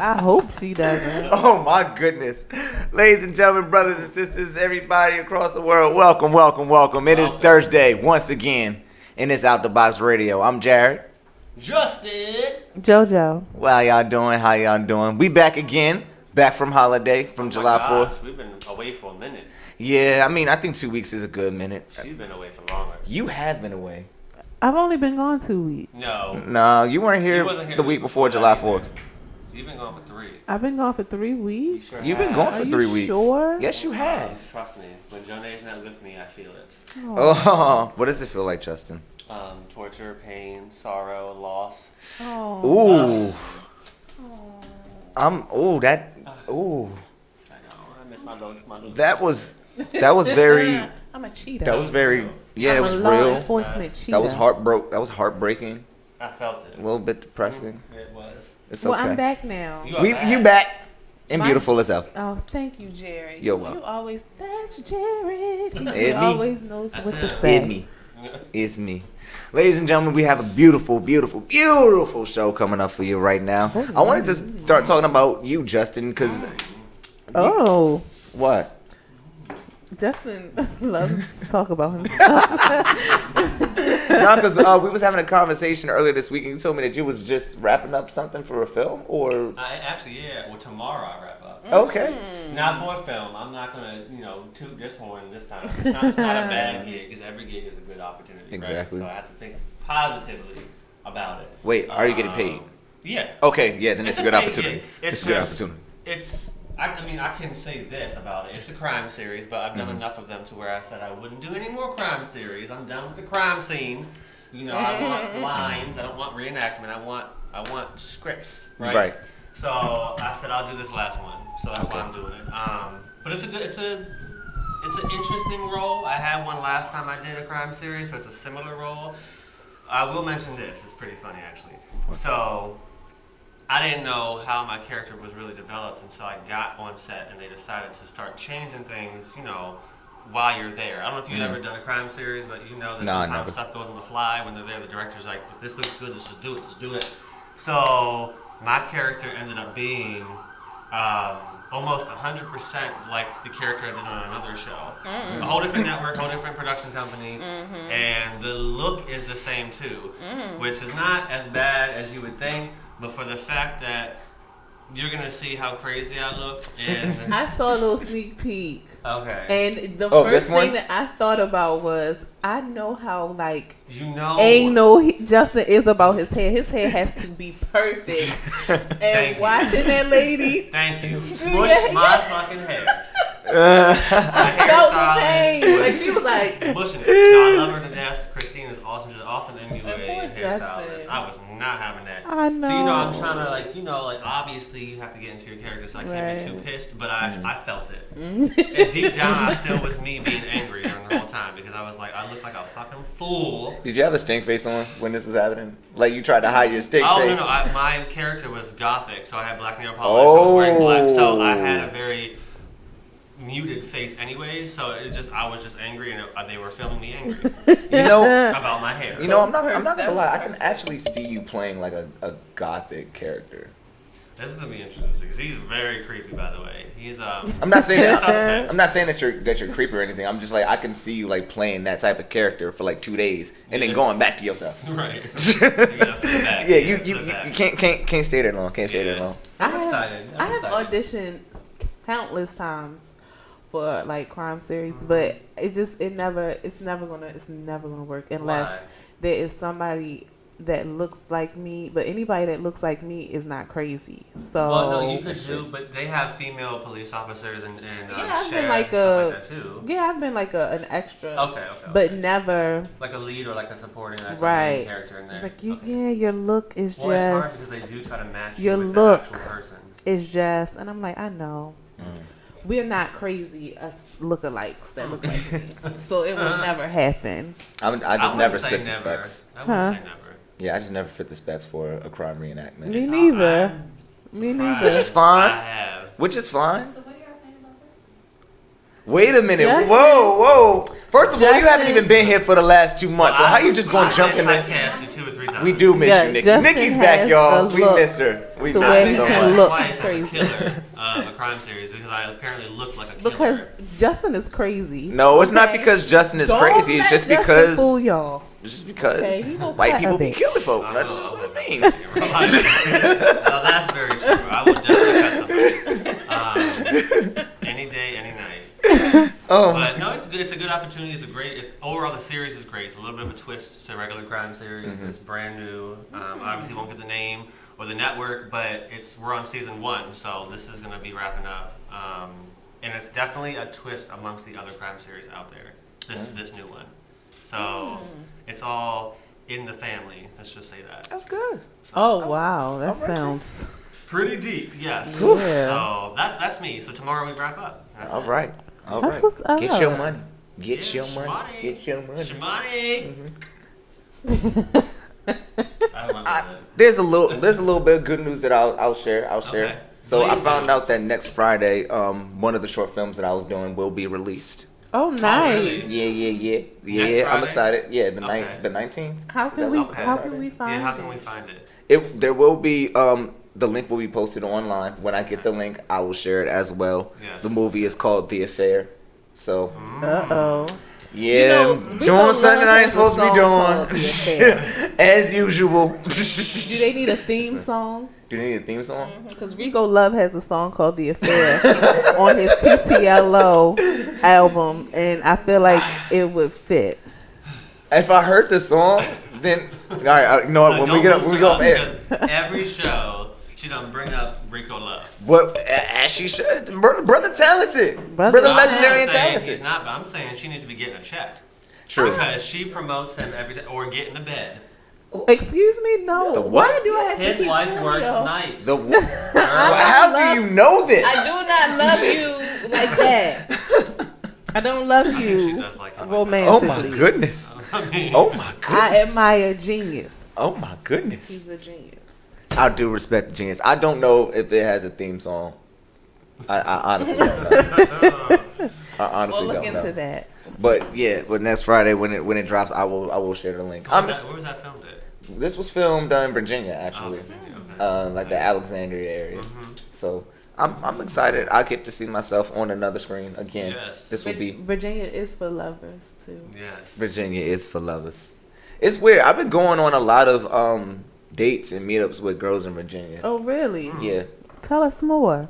I hope she doesn't. Oh my goodness. Ladies and gentlemen, brothers and sisters, everybody across the world, welcome, welcome, welcome. It is Thursday once again in this Out the Box Radio. I'm Jared. Justin. JoJo. Well, how y'all doing? How y'all doing? We back again. Back from holiday from July 4th. We've been away for a minute. Yeah, I mean, I think 2 weeks is a good minute. She's been away for longer. You have been away. I've only been gone 2 weeks. No, you weren't here, the week before July 4th. You've been gone for 3. I've been gone for 3 weeks. Sure You've been gone for 3 weeks. Sure? Yes, you have. Trust me. When Jonah's not with me, I feel it. Oh, what does it feel like, Justin? Torture, pain, sorrow, loss. Oh. Ooh. That. Ooh. I know. I miss my little. That was very. I'm a cheater. That was very. Yeah, I'm it was a law real. enforcement cheater. That was heartbreaking. I felt it. A little bit depressing. It was. It's okay. Well, I'm back now. You back and beautiful as ever. Oh, thank you, Jared. You're welcome. You always, that's Jared. He me. always knows what to say. It's me. Ladies and gentlemen, we have a beautiful, beautiful, beautiful show coming up for you right now. I wanted to start talking about you, Justin, because... Oh. What? Justin loves to talk about himself. No, because we was having a conversation earlier this week, and you told me that you was just wrapping up something for a film, or... Yeah. Well, tomorrow I wrap up. Okay. Not for a film. I'm not going to, toot this horn this time. It's not a bad gig, because every gig is a good opportunity, Exactly. Right? So I have to think positively about it. Wait, are you getting paid? Yeah. Okay, yeah, then it's a good paid opportunity. gig. It's a good opportunity. I can say this about it. It's a crime series, but I've done enough of them to where I said I wouldn't do any more crime series. I'm done with the crime scene. I want lines. I don't want reenactment. I want scripts, right? Right. So I said I'll do this last one. So that's why I'm doing it. But it's an interesting role. I had one last time I did a crime series, so it's a similar role. I will mention this. It's pretty funny actually. So I didn't know how my character was really developed until I got on set and they decided to start changing things, while you're there. I don't know if you've ever done a crime series, but that sometimes stuff goes on the fly when they're there. The director's like, this looks good, let's just do it. So my character ended up being almost 100% like the character I did on another show. A whole different network, whole different production company, and the look is the same too, which is not as bad as you would think, but for the fact that you're going to see how crazy I look. And I saw a little sneak peek. Okay. And the first thing that I thought about was, I know how, Justin is about his hair. His hair has to be perfect. And watching that lady. Thank you. Smush my fucking hair. I felt the pain. Like, she was like... Pushing it. No, I love her to death. Christine is awesome. She's an awesome MUA and hairstylist. I was not having that. I know. So, I'm trying to, obviously you have to get into your character, so I can't be too pissed, but I felt it. And deep down, I still was me being angry during the whole time, because I was like, I look like a fucking fool. Did you have a stink face on when this was happening? Like, you tried to hide your stink face? Oh, no. My character was gothic, so I had black nail polish. I was wearing black, so I had a very muted face anyway, so I was just angry, and they were filming me angry about my hair. I'm not gonna lie, I can actually see you playing like a gothic character. This is gonna be interesting because he's very creepy, by the way. He's I'm not saying that you're creepy or anything. I'm just like, I can see you like playing that type of character for like 2 days and then going back to yourself. Right. You gotta flip back. Yeah, you can't stay there long. Can't stay there long. I'm excited. I have auditioned countless times for like crime series, but it's never gonna work unless there is somebody that looks like me. But anybody that looks like me is not crazy. So you could do, but they have female police officers and I've been like that too. Yeah, I've been like an extra. Okay. But never like a lead or like a supporting main character in there. Like your look is it's hard because they do try to match your you with look the actual person. Is just, and I'm like, I know. We're not crazy us lookalikes that look like me, so it will never happen. I just never fit the specs. I wouldn't say never. Yeah, I just never fit the specs for a crime reenactment. Me neither. Me neither. Which is fine. I have. Which is fine. So what are y'all saying about Wait a minute. Justin- Whoa. First of all, you haven't Justin- even been here for the last 2 months. So how you just gonna jump in there? Typecast you 2 or 3 times. We do miss Yeah, you, Nikki. Justin Nikki's back, has y'all. a We look missed her. We to missed where her he so can much. look twice as a crazy. killer of a crime series because I apparently look like a killer. Because Justin is crazy. No, it's not Okay? because Justin is Don't crazy. It's let just Justin because. fool y'all. Just because Okay, he gonna white cut people a be bitch. killing folk. I That's will, just what I okay. mean. Well, that's very true. I would definitely cut something. Any day, any night. But no, it's good. It's a good opportunity. It's overall the series is great. It's a little bit of a twist to a regular crime series. It's brand new. Obviously, won't get the name or the network, but we're on season 1, so this is going to be wrapping up. And it's definitely a twist amongst the other crime series out there. This new one. So it's all in the family. Let's just say that. That's good. Oh wow, that All right. sounds Pretty deep, yes. Yeah. So that's me. So tomorrow we wrap up. That's All it. right. All That's right. what's up. Get your money. Get Yeah, your money. shmoney. Get your money. Shmoney. I love it. There's a little bit of good news that I'll share. Okay. So I Please found do. out that next Friday, one of the short films that I was doing will be released. Oh nice. really? Yeah. Next I'm Friday? excited. Yeah, the Okay. the 19th. How Is can that we what- how can we find Yeah, how can it? we find it? There will be the link will be posted online. When I get the link, I will share it as well. Yes. The movie is called The Affair. So Uh-oh. yeah, Rico doing something I ain't Love has supposed a to be song called doing The Affair. as usual. Do they need a theme song? Do you need a theme song? Because Rico Love has a song called The Affair on his TTLO album, and I feel like it would fit. If I heard the song, then all right. You know what? When we get up, when we go up air. Because every show she don't bring up Rico Love. But as she should, brother talented, Brother brother legendary I'm and saying talented. he's not, but I'm saying she needs to be getting a check. True. Because she promotes him every time, or get in the bed. Excuse me, no. The what? Why do I have to His keep wife telling works y'all? nights. The I how don't love- do you know this? I do not love you like that. I don't love I think she you does like that. Oh romantically. my goodness. I mean, Oh my goodness. I admire genius. Oh my goodness. He's a genius. I do respect the genius. I don't know if it has a theme song. I honestly don't know. I honestly We'll look don't into know. that. But yeah, but next Friday when it drops, I will share the link. where was that filmed at? This was filmed in Virginia actually, Virginia, okay. like the Alexandria area. So I'm excited. I get to see myself on another screen again. Yes. This will be Virginia is for lovers too. Yes. Virginia is for lovers. It's weird. I've been going on a lot of dates and meetups with girls in Virginia. Oh really? Yeah. Tell us more.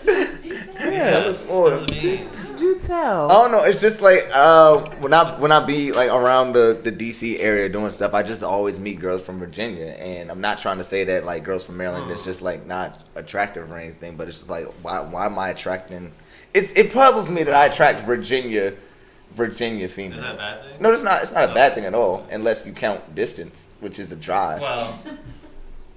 Tell us more. Do tell. Oh no, it's just like when I be like around the DC area doing stuff, I just always meet girls from Virginia, and I'm not trying to say that like girls from Maryland is just like not attractive or anything, but it's just like why am I attracting? It puzzles me that I attract Virginia females. Is that a bad thing? No, it's not a bad thing at all, unless you count distance, which is a drive. Well,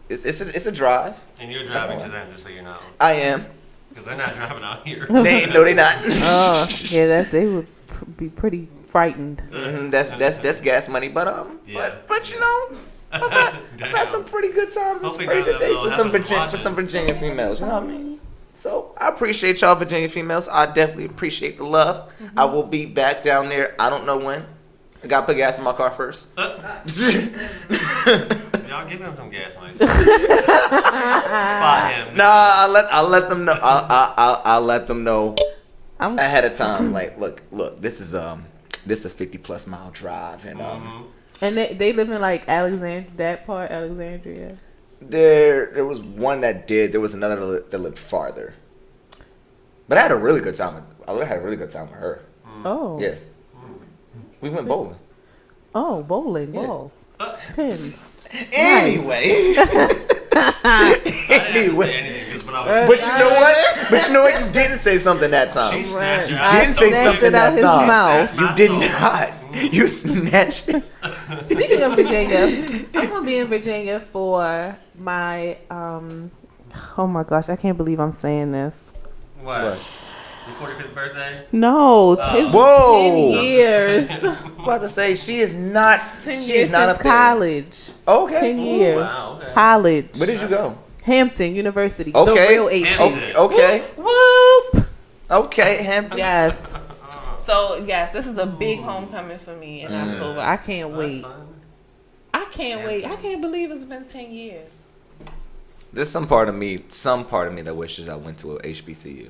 It's a drive. and you're driving to them, just so you know. I am. Because they're not driving out here. No, they not. Oh, yeah, that they would be pretty frightened. That's gas money, but Yeah. but you know, I've had some pretty good times and some Hoping pretty good that days they'll with have us some Virginia females. You know what I mean? So I appreciate y'all, Virginia females. I definitely appreciate the love. I will be back down there. I don't know when. I got to put gas in my car first. Y'all give him some gas money. Spot him. Nah, I'll let them know. I'll let them know I'm ahead of time. Like, look, this is a 50+ mile drive, and and they live in like Alexandria. there was one that did. There was another that lived farther. But I had a really good time. I had a really good time with her. Oh. Yeah, we went bowling. Oh, bowling Yeah. balls, pins. Anyway. I didn't Anyway. say anything, just what I was But you know what? You didn't say something that She time. snatched your I You didn't say snatched something it out that his time. mouth. You did not. You snatched it. Speaking of Virginia, I'm gonna be in Virginia for my oh my gosh, I can't believe I'm saying this. What? What? Your 45th birthday? No, Whoa. 10 years. I'm about to say she is not. 10 she years is not since up there. college. Okay. 10 years. wow, okay. College. Where did you go? Hampton University. Okay. The real H. Hampton. Okay. Whoop. Okay, Hampton. Yes. So yes, this is a big homecoming for me in October. I can't wait. I can't wait. I can't believe it's been 10 years. There's some part of me that wishes I went to a HBCU.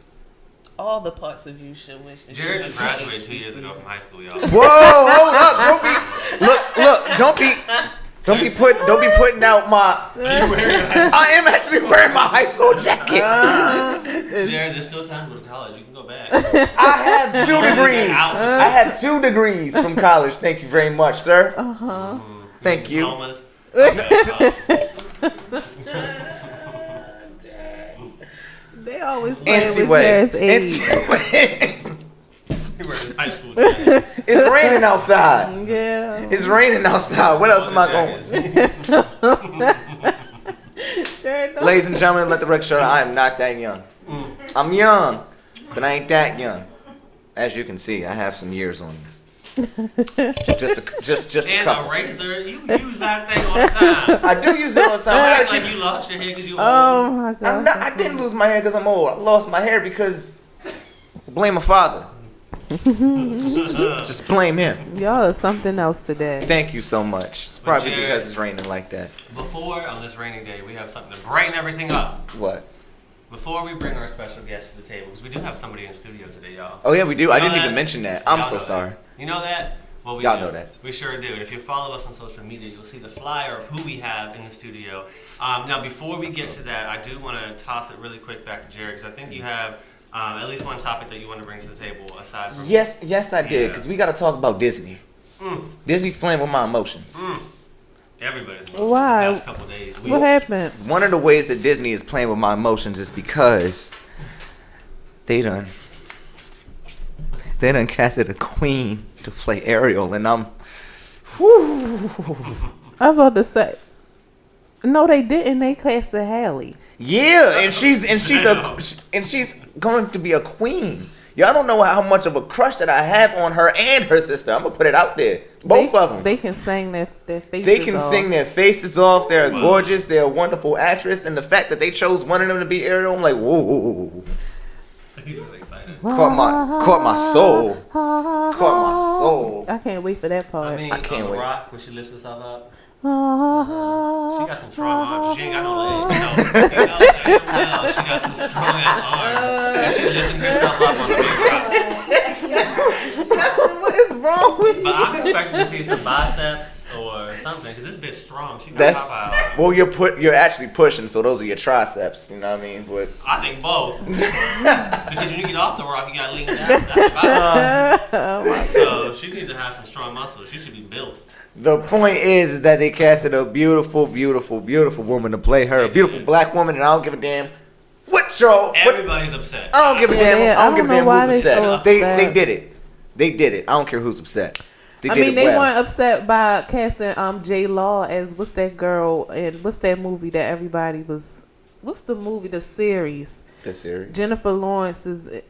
All the parts of you should wish that Jared just graduated 2 years ago from high school, y'all. Whoa, hold up! Don't be putting out my. I am actually wearing my high school jacket. Jared, there's still time to go to college. You can go back. I have 2 degrees. I have 2 degrees from college. Thank you very much, sir. Thank you. Diplomas. They always play with Jared's age. High school. It's raining outside. Yeah. It's raining outside. What else am I going? Ladies and gentlemen, let the record show I am not that young. I'm young, but I ain't that young. As you can see, I have some years on me. just a and couple. a razor. You use that thing all the time. I do use it all the time. Don't act like you lost your hair because you old. Oh my God. I didn't lose my hair because I'm old. I lost my hair because blame my father. Just blame him. Y'all are something else today. Thank you so much. It's probably because it's raining like that. Before, on this rainy day, we have something to brighten everything up. What? Before we bring our special guests to the table, because we do have somebody in studio today, y'all. Oh yeah, we do. You I know didn't that? even mention that. I'm Y'all so know sorry. that. You know that? Well, we Y'all do. know that. We sure do. And if you follow us on social media, you'll see the flyer of who we have in the studio. Now, before we get to that, I do want to toss it really quick back to Jared, because I think you have at least one topic that you want to bring to the table aside from. Yes, I did. Because we got to talk about Disney. Disney's playing with my emotions. Everybody's Why? The last couple of days. What happened? One of the ways that Disney is playing with my emotions is because they done casted a queen to play Ariel, and I'm. Whew. I was about to say. No, they didn't. They casted Hallie. Yeah, and she's going to be a queen. Y'all don't know how much of a crush that I have on her and her sister. I'm gonna put it out there. Both of them. They can sing their faces. They can off. sing their faces off. They're gorgeous. They're a wonderful actress, and the fact that they chose one of them to be Ariel, I'm like, whoa. He's really excited. Caught my soul. Caught my soul. I can't wait for that part. I mean, I can't on wait. The Rock, when she lifts herself up. She got some strong arms. She ain't got no legs. She got some strong ass arms. She's lifting herself up on the big rock. Justin, what is wrong with But you? I'm expecting to see some biceps or something, because this bitch strong. She got That's Popeye. well, you're actually pushing, so those are your triceps. You know what I mean? But I think both. Because when you get off the rock, you gotta lean down. That's the bicep. So she needs to have some strong muscles. She should be built. the point is that they casted a beautiful woman to play her, a beautiful black woman, and I don't give a damn what y'all. Everybody's upset. I don't give a damn. Yeah, I don't give a damn why who's they upset. so They upset. did it. They did it. I don't care who's upset. They did it they well. weren't upset by casting J Law as what's that girl and what's that movie that everybody was. What's the movie? The series. The series. Jennifer Lawrence is.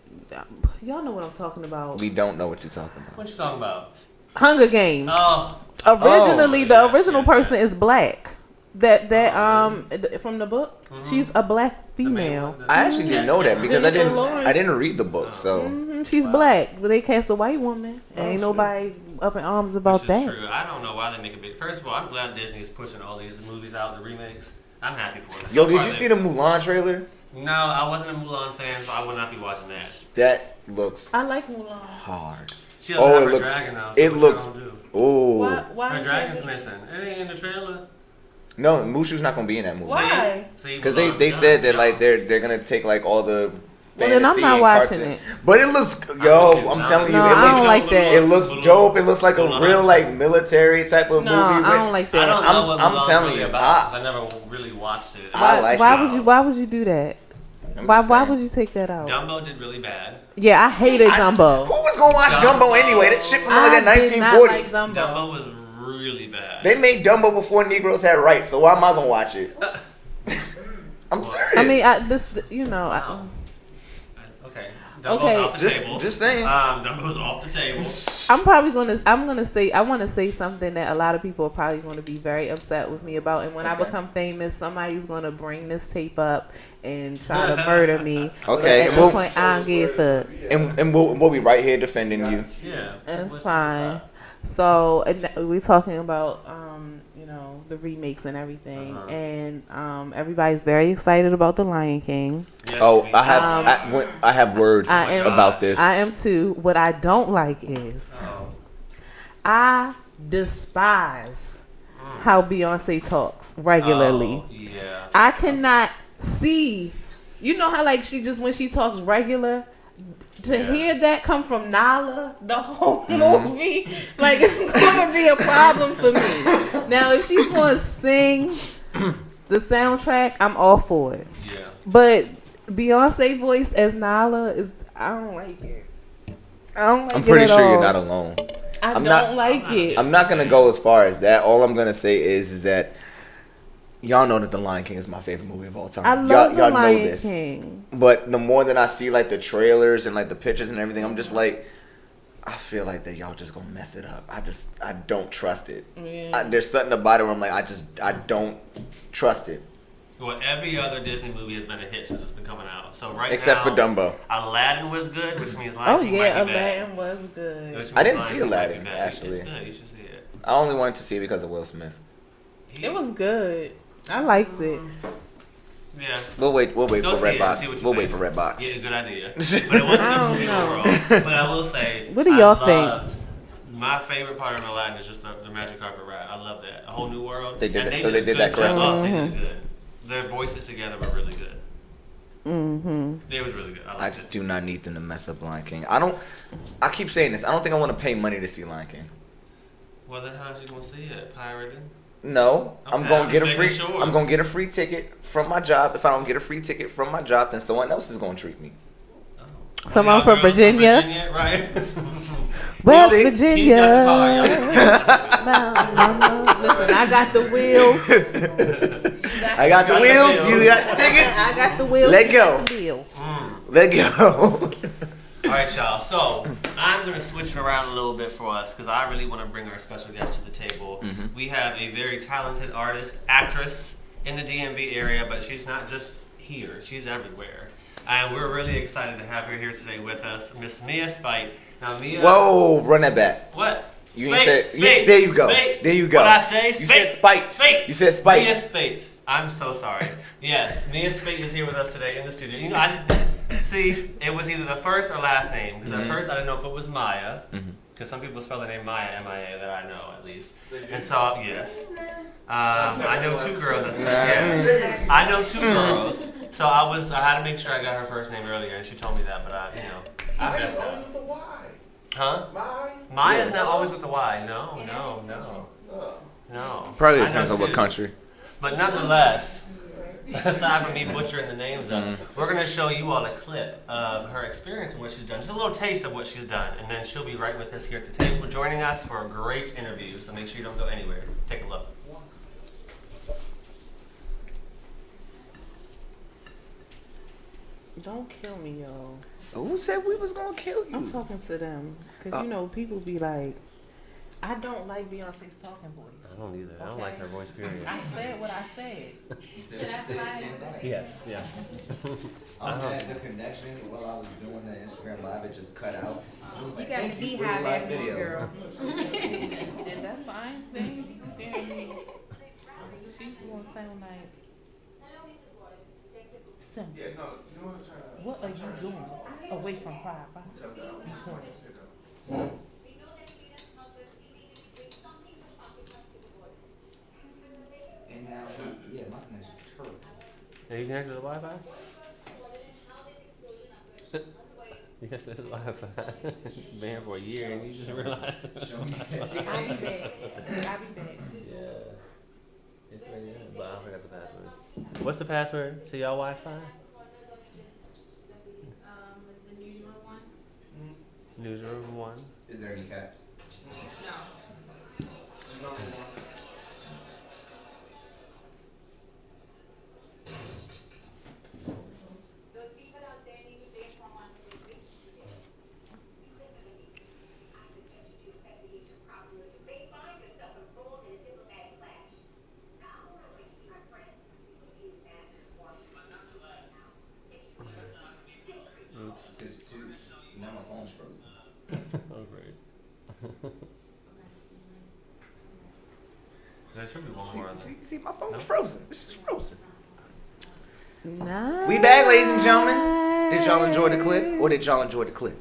Y'all know what I'm talking about. We don't know what you're talking about. What you talking about? Hunger Games. Oh. Originally, the yeah, original yeah, person yeah. is black. That from the book, she's a black female. I actually didn't know that because Jennifer Lawrence. I didn't read the book, so She's black, but they cast a white woman. Ain't nobody up in arms about Which is that. true. I don't know why they make a big. First of all, I'm glad Disney's pushing all these movies out, the remakes. I'm happy for it. Yo, So did far, you see the Mulan trailer? No, I wasn't a Mulan fan, so I would not be watching that. That looks I like Mulan. hard. She doesn't Oh, have it her looks. dragon now. So It what looks. y'all gonna do? Oh. Why? Her dragon's missing. It ain't in the trailer. No, Mushu's not gonna be in that movie. Why? See, Because Mulan's they done, said that y'all. like they're gonna take like all the. Well, then I'm fantasy not and watching cartoon. it. But it looks, yo, I'm telling you, No, it I looks, don't like that. it looks dope. It looks like a real like military type of No, movie. I don't like I don't that. know I'm- what I'm Mulan's telling really you, about, 'cause I never really watched it. I like Why it. would you? Why would you do that? I'm Why? just Why saying. would you take that out? Dumbo did really bad. Yeah, I hated Who Dumbo. was gonna watch Dumbo anyway? That shit from like the I did not like 1940s. Dumbo. Dumbo was really bad. They made Dumbo before Negroes had rights, so why am I gonna watch it? I'm serious. I mean, you know. Okay. Dumbo's off the Just table. just saying. Dumbo's off the table. I want to say something that a lot of people are probably going to be very upset with me about. And when I become famous, somebody's going to bring this tape up and try to murder me. Okay. But at this point, I don't give a fuck. And we'll be right here defending you. Yeah. It's fine. So we're talking about the remakes and everything, and everybody's very excited about The Lion King. Yes, I have words about this. I am too. What I don't like is I despise how Beyonce talks regularly. Oh, yeah. I cannot see. You know how she just when she talks regular. To hear that come from Nala, the whole movie, it's going to be a problem for me. Now, if she's going to sing the soundtrack, I'm all for it. Yeah. But Beyonce voice as Nala I don't like it. I'm pretty sure you're not alone. I don't like it. I'm not going to go as far as that. All I'm going to say is that y'all know that The Lion King is my favorite movie of all time. I love y'all The Lion know this. King. But the more that I see the trailers and the pictures and everything, I'm just I feel like that y'all just gonna mess it up. I don't trust it. Yeah. There's something about it where I'm I don't trust it. Well, every other Disney movie has been a hit since it's been coming out. So Except for Dumbo. Aladdin was good, which means Lion King might be Aladdin bad. was good. I didn't see Aladdin, actually. It's good. You should see it. I only wanted to see it because of Will Smith. It was good. I liked it. Yeah. We'll wait Go for see Redbox. We'll wait for Redbox. Yeah, good idea. But it wasn't a movie overall. But I will say, what do y'all think? My favorite part of Aladdin is just the magic carpet ride. I love that. A Whole New World. They did And that. So they did that correctly. They did good. Their voices together were really good. It was really good. I just do not need them to mess up Lion King. I keep saying this. I don't think I want to pay money to see Lion King. Well, then how's you gonna see it? Pirated? No, Okay, I'm gonna get a free. sure. I'm gonna get a free ticket from my job. If I don't get a free ticket from my job, then someone else is gonna treat me. Someone from Virginia. Right? West See? Virginia. Listen, I got the wheels. I got the wheels. You got tickets. I got the wheels. Let you go. got the wheels. Let go. All right, y'all. So I'm gonna switch it around a little bit for us because I really want to bring our special guest to the table. We have a very talented artist, actress in the DMV area, but she's not just here; she's everywhere. And we're really excited to have her here today with us, Miss Mia Speights. Now, Mia. Whoa, run that back. What? You said. Yeah, there you go. There you go. What I say? You said Speights. You said Speights. Mia Speights. I'm so sorry. Yes, Mia Speights is here with us today in the studio. You know, see, it was either the first or last name because at first I didn't know if it was Maya because some people spell the name Maya M-I-A that I know at least. And so yes, I know two girls that spell. Yeah, I know two girls. So I had to make sure I got her first name earlier, and she told me that, but I messed up. with the Y. Huh? Maya's not always with the Y. No. Probably I know depends on what two. country. But nonetheless, aside from me butchering the names up, we're going to show you all a clip of her experience and what she's done. Just a little taste of what she's done. And then she'll be right with us here at the table, joining us for a great interview. So make sure you don't go anywhere. Take a look. Don't kill me, yo. Who said we was gonna kill you? I'm talking to them because people be like, I don't like Beyonce's talking voice. I don't either. I don't like her voice, period. I said what I said. Yes, yeah. I'm mad the connection while I was doing the Instagram live, it just cut out. It was like, got thank the you for the beehive live at me, video. girl. And that's fine. Things you can tell me. She's gonna sound like. Sim, Yeah, no, you know what I'm trying to. what are you doing away from Pride? Be quiet. And now, yeah, my connection's terrible. Are you connected to the Wi-Fi? Yes, it's Wi-Fi. Been here for a year and you just realized. Show me that. I'll be back. I'll be back. Yeah. It's right here, but I forgot the password. What's the password to y'all Wi-Fi? It's a newsroom one. Newsroom 1. Is there any caps? No. Those people out there need to pay someone to do it. There should be one more on there. See, my phone is frozen. This is frozen. Nice. We back, ladies and gentlemen. Did y'all enjoy the clip, or did y'all enjoy the clip?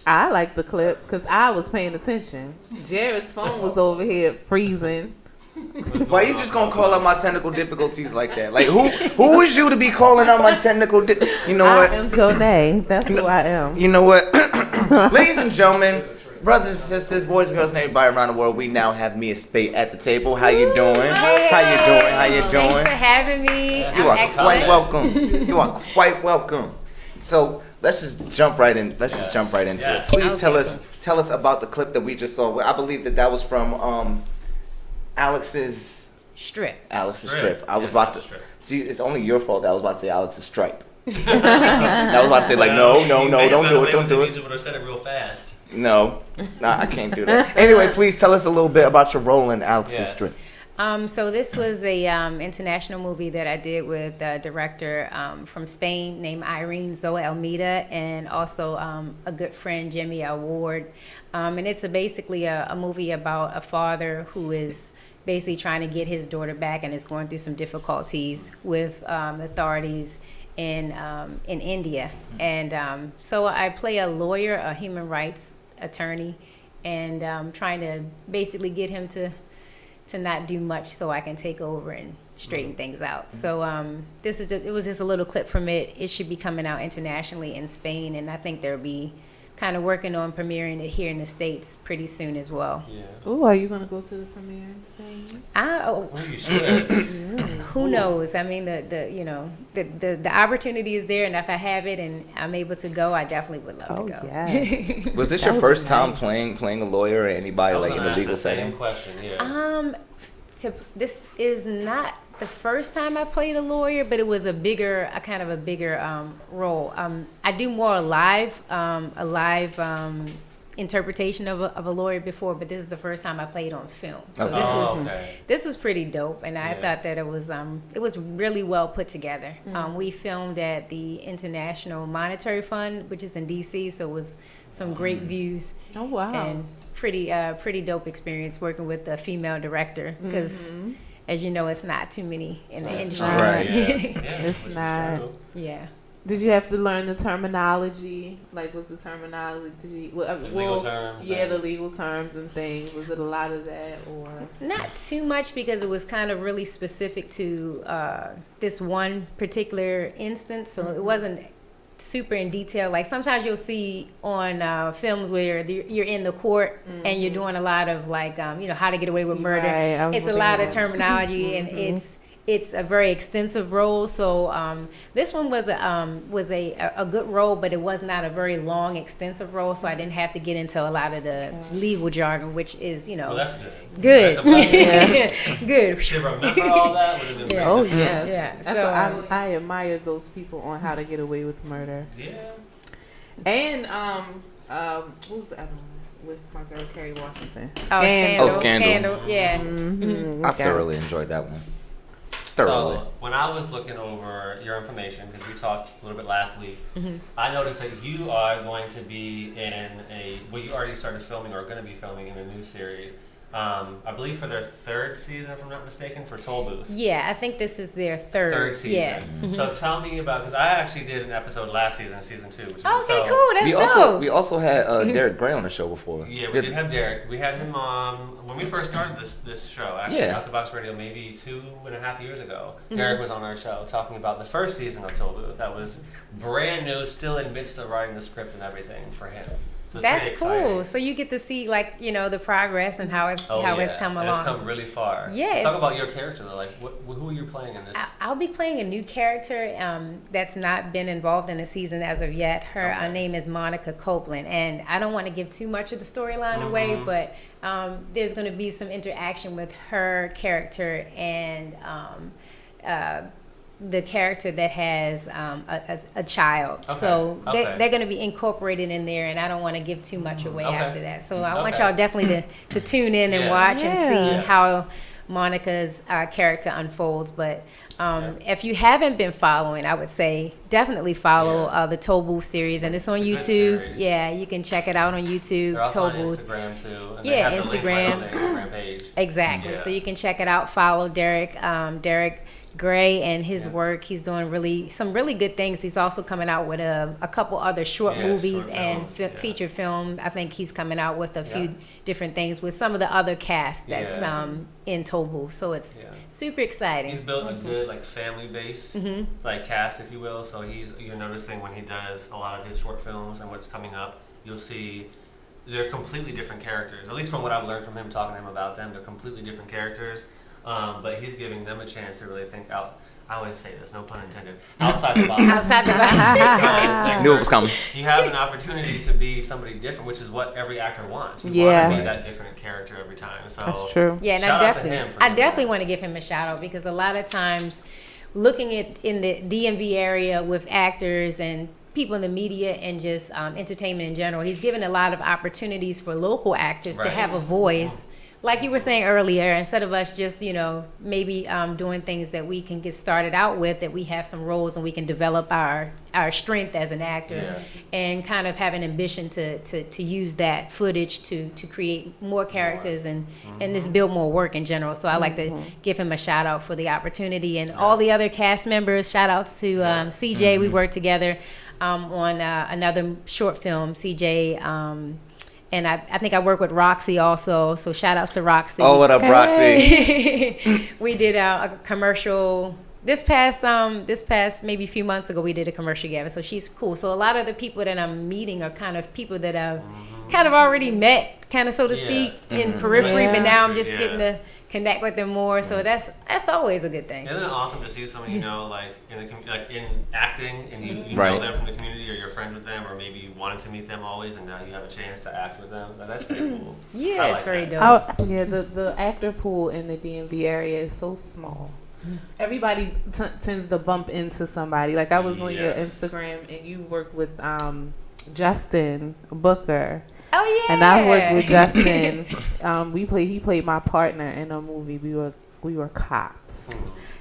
I like the clip because I was paying attention. Jared's phone was over here freezing. Why you just gonna call out my technical difficulties like that? Like who is you to be calling out my technical? You know what? I am Jonay. That's who I am. You know what? Ladies and gentlemen, brothers and sisters, boys and girls, and everybody around the world, we now have Mia Speights at the table. How you doing? Hey. How you doing? How you doing? Thanks for having me. You I'm are excellent. quite welcome. You are quite welcome. So let's just jump right in. Let's just jump right into it. Please Okay. tell us about the clip that we just saw. I believe that was from Alex's Strip. strip. I was Yeah, about to strip. see. It's only your fault that I was about to say Alex's stripe. I was about to say like no, don't do it, don't do it. You would have said it real fast. No, I can't do that. Anyway, please tell us a little bit about your role in Alex's Yes. strip. So this was a international movie that I did with a director from Spain named Irene Zoe Almeida, and also a good friend, Jimmy Award. And it's basically a movie about a father who is basically trying to get his daughter back and is going through some difficulties with authorities in India. And so I play a lawyer, a human rights attorney, and trying to basically get him to not do much so I can take over and straighten things out. So it was just a little clip from it. It should be coming out internationally in Spain, and I think they'll be kind of working on premiering it here in the States pretty soon as well. Yeah. Oh, are you gonna go to the premiere in Spain? Well, you should. Who knows? I mean, the opportunity is there, and if I have it and I'm able to go, I definitely would love to go. Yes. Was this That your would first be time nice. playing a lawyer or anybody like in the legal setting? Same question. Yeah. So this is not the first time I played a lawyer, but it was a kind of a bigger role. I do more a live interpretation of a lawyer before, but this is the first time I played on film. So this was pretty dope, and I thought that it was really well put together. We filmed at the International Monetary Fund, which is in DC, so it was some great views. Oh wow. And pretty dope experience working with a female director, because as you know, it's not too many in the industry. Right. It's not. Yeah. Did you have to learn the terminology? Like, was the terminology? Legal terms. Yeah, the legal terms and things. Was it a lot of that, or? Not too much, because it was kind of really specific to this one particular instance, so it wasn't super in detail. Like sometimes you'll see on films where you're in the court and you're doing a lot of like how to get away with murder. Right, It's a lot of terminology and it's a very extensive role. So this one was a good role, but it was not a very long, extensive role. So I didn't have to get into a lot of the legal jargon, which is Well, that's good. good. That's a blessing. Good. To remember all that would have been great. Oh yes. Yeah, That's so, what I admire those people on How to Get Away with Murder. Yeah. And what was the other one with my girl Kerry Washington? Scandal. Scandal. Yeah. I thoroughly enjoyed that one. Thoroughly. So when I was looking over your information, because we talked a little bit last week, I noticed that you are going to be in you already started filming or going to be filming in a new series. I believe for their third season, if I'm not mistaken, for Toll Booth. Yeah, I think this is their third season. Yeah. So tell me about, because I actually did an episode last season, season 2. Which Okay, so, cool. That's dope. We also had Derek Gray on the show before. Yeah, we did have Derek. We had him on when we first started this show, actually, Yeah. Out the Box Radio, maybe 2.5 years ago. Derek was on our show talking about the first season of Toll Booth. That was brand new, still in midst of writing the script and everything for him. So it's pretty That's cool. exciting. So you get to see the progress and how it's it's come And along. it's come really far. Yeah, Let's talk it's- about your character though. Like, who are you playing in this? I'll be playing a new character that's not been involved in the season as of yet. Her name is Monica Copeland, and I don't want to give too much of the storyline away, but there's going to be some interaction with her character and the character that has a child. Okay. So Okay. they're going to be incorporated in there, and I don't want to give too much away Okay. after that. So I want Okay. y'all definitely to tune in and Yes. watch and see Yeah. how Monica's character unfolds. But if you haven't been following, I would say definitely follow the Tobu series, and it's on YouTube. Yeah, you can check it out on YouTube. They're also Tobu. on Instagram too. And Yeah, they have the link right on Instagram. their Instagram page. Exactly. Yeah. So you can check it out. Follow Derek Gray and his work. He's doing some really good things. He's also coming out with a couple other short movies short and films, feature film. I think he's coming out with a few Yeah. different things with some of the other cast that's in Tobu. So it's super exciting. He's built a good like family based Mm-hmm. like cast, if you will. So you're noticing when he does a lot of his short films and what's coming up, you'll see they're completely different characters. At least from what I've learned from him, talking to him about them, they're completely different characters. But he's giving them a chance to really think out. I always say this, no pun intended. Outside the box. Outside the box. Like, Knew it was coming. You have an opportunity to be somebody different, which is what every actor wants. You Yeah. want to be that different character every time. So That's true. Yeah, and shout out to him for I doing definitely that. want to give him a shout out because a lot of times looking at in the DMV area with actors and people in the media and just entertainment in general, he's given a lot of opportunities for local actors to Right. have a voice. Like you were saying earlier, instead of us just, maybe doing things that we can get started out with, that we have some roles and we can develop our strength as an actor and kind of have an ambition to use that footage to create more characters and just build more work in general. So I like to give him a shout out for the opportunity and all the other cast members. Shout outs to CJ. We worked together on another short film, CJ. And I think I work with Roxy also, so shout outs to Roxy. Oh, what up, Roxy? We did a commercial this past maybe a few months ago. We did a commercial together, so she's cool. So a lot of the people that I'm meeting are kind of people that I've kind of already met, kind of so to speak, in periphery. But now I'm just getting to connect with them more. So that's always a good thing. Isn't it awesome to see someone you know, like in acting, and you Right. know them from the community, or you're friends with them, or maybe you wanted to meet them always, and now you have a chance to act with them? That's pretty cool. Yeah, I it's like very that. dope. The actor pool in the DMV area is so small. Everybody tends to bump into somebody. Like I was on your Yes. Instagram and you work with Justin Booker. Oh yeah. And I worked with Justin. He played my partner in a movie. We were cops.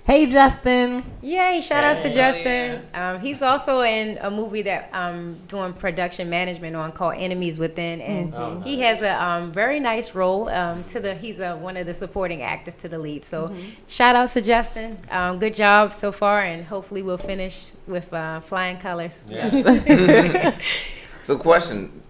Hey Justin. Yay, shout outs to Justin. He's also in a movie that I'm doing production management on called Enemies Within, and he has a very nice role. He's one of the supporting actors to the lead. So shout outs to Justin. Good job so far, and hopefully we'll finish with flying colors. Yeah. So, question: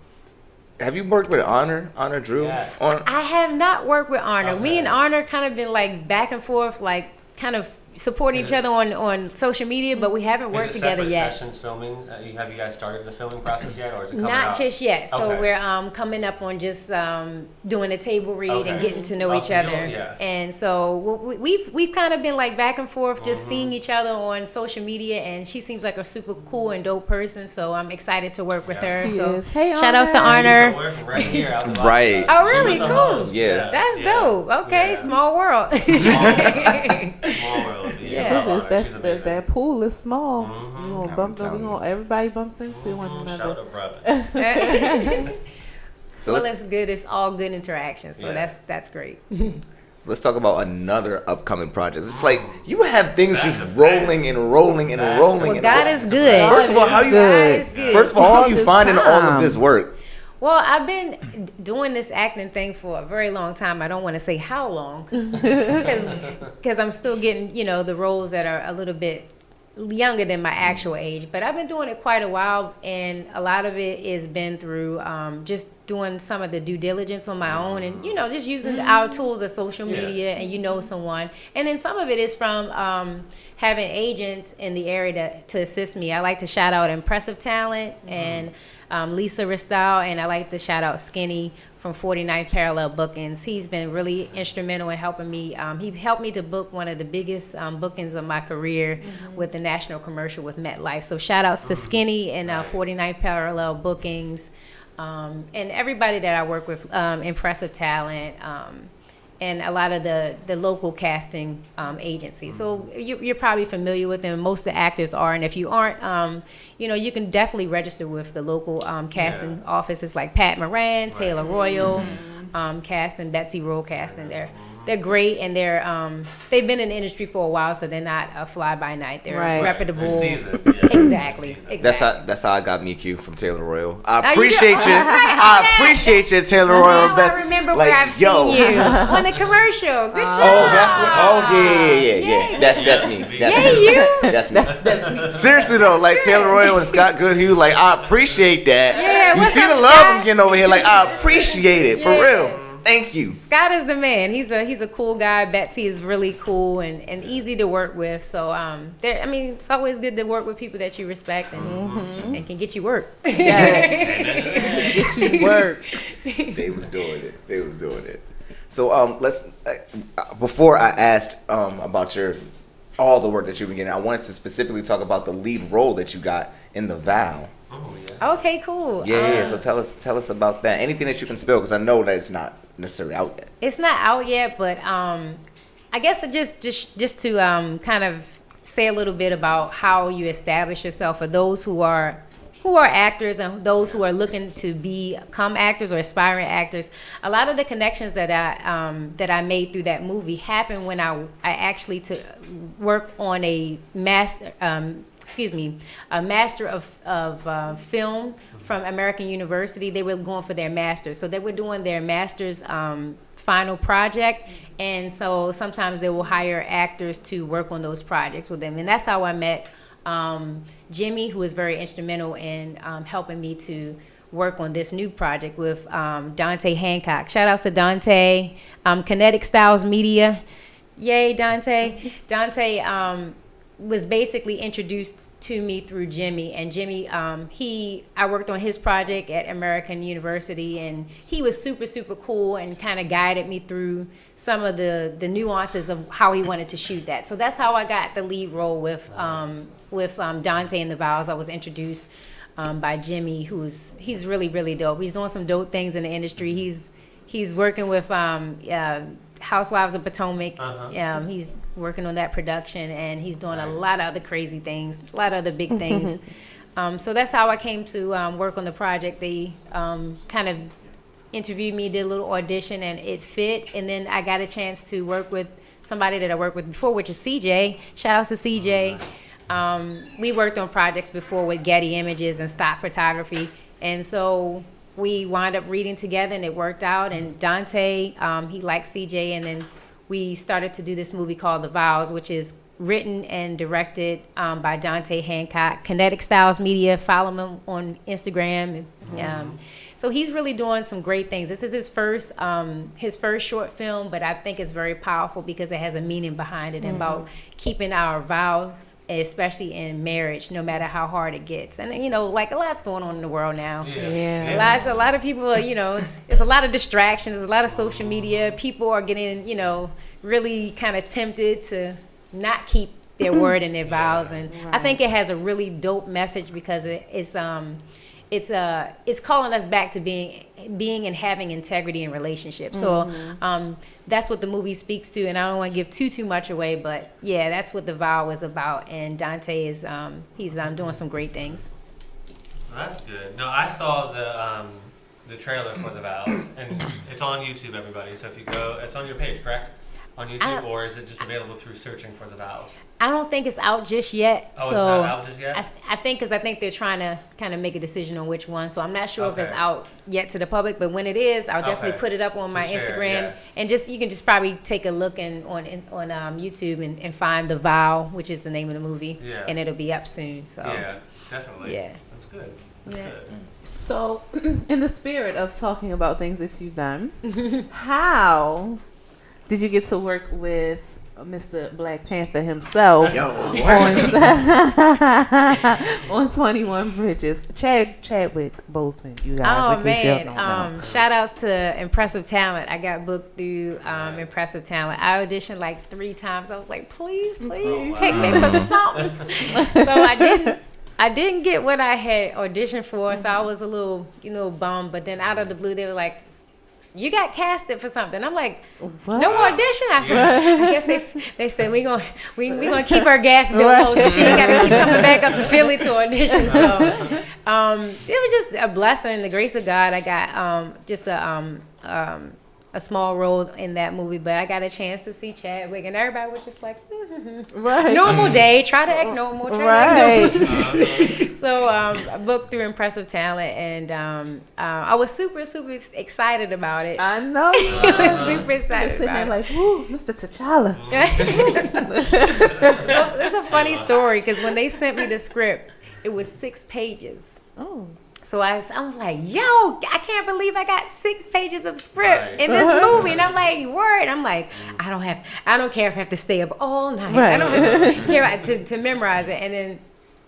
have you worked with Honor Drew? Yes. I have not worked with Arner. Okay. Me and Arner kind of been like back and forth, like kind of supporting each other on social media, but we haven't worked Is it together separate yet. sessions filming? Have you guys started the filming process yet, or is it coming Not out? just yet. So Okay. we're coming up on just doing a table read and Okay. getting to know Oh, each so you'll- other. yeah. And so we've kind of been like back and forth, just seeing each other on social media. And she seems like a super cool and dope person. So I'm excited to work with Yeah. her. She so is. Hey, shout outs to Honor. She's Arner. working right here out the Right. Oh, She really? was the Cool. host. Yeah. That's dope. Okay, Yeah. small world. Small world. Yeah. That pool is small. Mhm. You gonna bump them. Everybody bumps into one Shout another. out, brother. So Well, let's, it's good. It's all good interactions. So Yeah. that's great. let's talk about another upcoming project. It's like you have things Back just to back. rolling and rolling and Back to rolling. Well, and God rolling. is good. First of all, how you? God is good. First of all, how All you the finding all of time. this work? Well, I've been doing this acting thing for a very long time. I don't want to say how long, because I'm still getting, the roles that are a little bit younger than my actual age. But I've been doing it quite a while, and a lot of it has been through just doing some of the due diligence on my own, and just using our tools of social Yeah. media, and someone, and then some of it is from having agents in the area to assist me. I like to shout out Impressive Talent and Lisa Ristal, and I like to shout out Skinny from 49 Parallel Bookings. He's been really instrumental in helping me. He helped me to book one of the biggest bookings of my career with the national commercial with MetLife. So shout outs to Skinny and Nice. 49 Parallel Bookings, and everybody that I work with, Impressive Talent, and a lot of the local casting agencies. So you're probably familiar with them. Most of the actors are, and if you aren't, you can definitely register with the local casting offices like Pat Moran, Taylor Royal, casting, Betsy Roll casting there. they're great, and they've been in the industry for a while, so they're not a fly by night. They're reputable. They're seasoned, yeah. Exactly. That's how I got Miku from Taylor Royal. I you appreciate do? you. Oh, that's right. I appreciate you, Taylor Royal. Now I remember where I've seen you on the commercial. Good job. Oh, that's what. Oh, yeah. That's me. That's me. That's me. Seriously though, like Taylor Royal and Scott Goodhue, like I appreciate that. Yeah, you what's see up, the love Scott? I'm getting over here. Like I appreciate it for Yes. real. Thank you. Scott is the man. He's a cool guy. Betsy is really cool and easy to work with. So it's always good to work with people that you respect and can get you work. Get you work. They was doing it. So let's before I asked about all the work that you've been getting, I wanted to specifically talk about the lead role that you got in The Vow. Oh yeah. Okay, cool. Yeah. So tell us about that. Anything that you can spill, because I know that it's not necessarily out yet. It's not out yet, but I guess just to kind of say a little bit about how you establish yourself for those who are actors and those who are looking to become actors or aspiring actors. A lot of the connections that I made through that movie happened when I actually to work on a master of film from American University. They were going for their master's, so they were doing their master's final project, and so sometimes they will hire actors to work on those projects with them, and that's how I met Jimmy, who was very instrumental in helping me to work on this new project with Dante Hancock. Shout outs to Dante, Kinetic Styles Media. Yay, Dante. Dante was basically introduced to me through Jimmy, and Jimmy, I worked on his project at American University, and he was super, super cool and kind of guided me through some of the nuances of how he wanted to shoot that. So that's how I got the lead role with Dante in The Vows. I was introduced by Jimmy, he's really, really dope. He's doing some dope things in the industry. He's working with Housewives of Potomac. He's working on that production, and he's doing a lot of other crazy things, a lot of other big things. So that's how I came to work on the project. They kind of interviewed me, did a little audition, and it fit. And then I got a chance to work with somebody that I worked with before, which is CJ. Shout out to CJ. We worked on projects before with Getty Images and stock photography, and so we wound up reading together, and it worked out. And Dante, he liked CJ, and then we started to do this movie called The Vows, which is written and directed by Dante Hancock. Kinetic Styles Media, follow him on Instagram. So he's really doing some great things. This is his first short film, but I think it's very powerful because it has a meaning behind it and about keeping our vows, especially in marriage, no matter how hard it gets. And like a lot's going on in the world now. A lot of people, it's a lot of distractions, a lot of social media. People are getting, really kind of tempted to not keep their word and their vows. And I think it has a really dope message because it's calling us back to being and having integrity in relationships. So that's what the movie speaks to, and I don't want to give too much away, but yeah, that's what The Vow is about. And Dante is he's doing some great things. Well, that's good. No, I saw the trailer for The Vows, and it's on YouTube, everybody. So if you go, it's on your page, correct? On YouTube, or is it just available through searching for The Vows? I don't think it's out just yet. Oh, so it's not out just yet? I think they're trying to kind of make a decision on which one. So I'm not sure if it's out yet to the public, but when it is, I'll definitely put it up on my Instagram. And you can just probably take a look on YouTube and find The Vow, which is the name of the movie, and it'll be up soon. So yeah, definitely. Yeah, that's good. That's good. So, in the spirit of talking about things that you've done, how did you get to work with Mr. Black Panther himself on 21 Bridges? Chadwick Boseman, you guys. Oh man! Shout outs to Impressive Talent. I got booked through Impressive Talent. I auditioned like 3 times. I was like, please, pick me for something. So I didn't get what I had auditioned for. So I was a little, bummed. But then out of the blue, they were like, you got casted for something. I'm like, what? No audition. I guess they said we gonna keep our gas bill low, so she ain't gotta keep coming back up to Philly to audition. So it was just a blessing, the grace of God. I got just a a small role in that movie, but I got a chance to see Chadwick, and everybody was just like, Right. normal day, try to act normal, try Right. to act normal. So I booked through Impressive Talent, and I was super excited about it. I know. I was super Just excited sitting there about like, woo, Mr. T'Challa. So it's a funny story because when they sent me the script, it was 6 pages. Oh. So I was like, yo, I can't believe I got 6 pages of script in this movie. And I'm like, word. I'm like, I don't care if I have to stay up all night. I don't care to memorize it. And then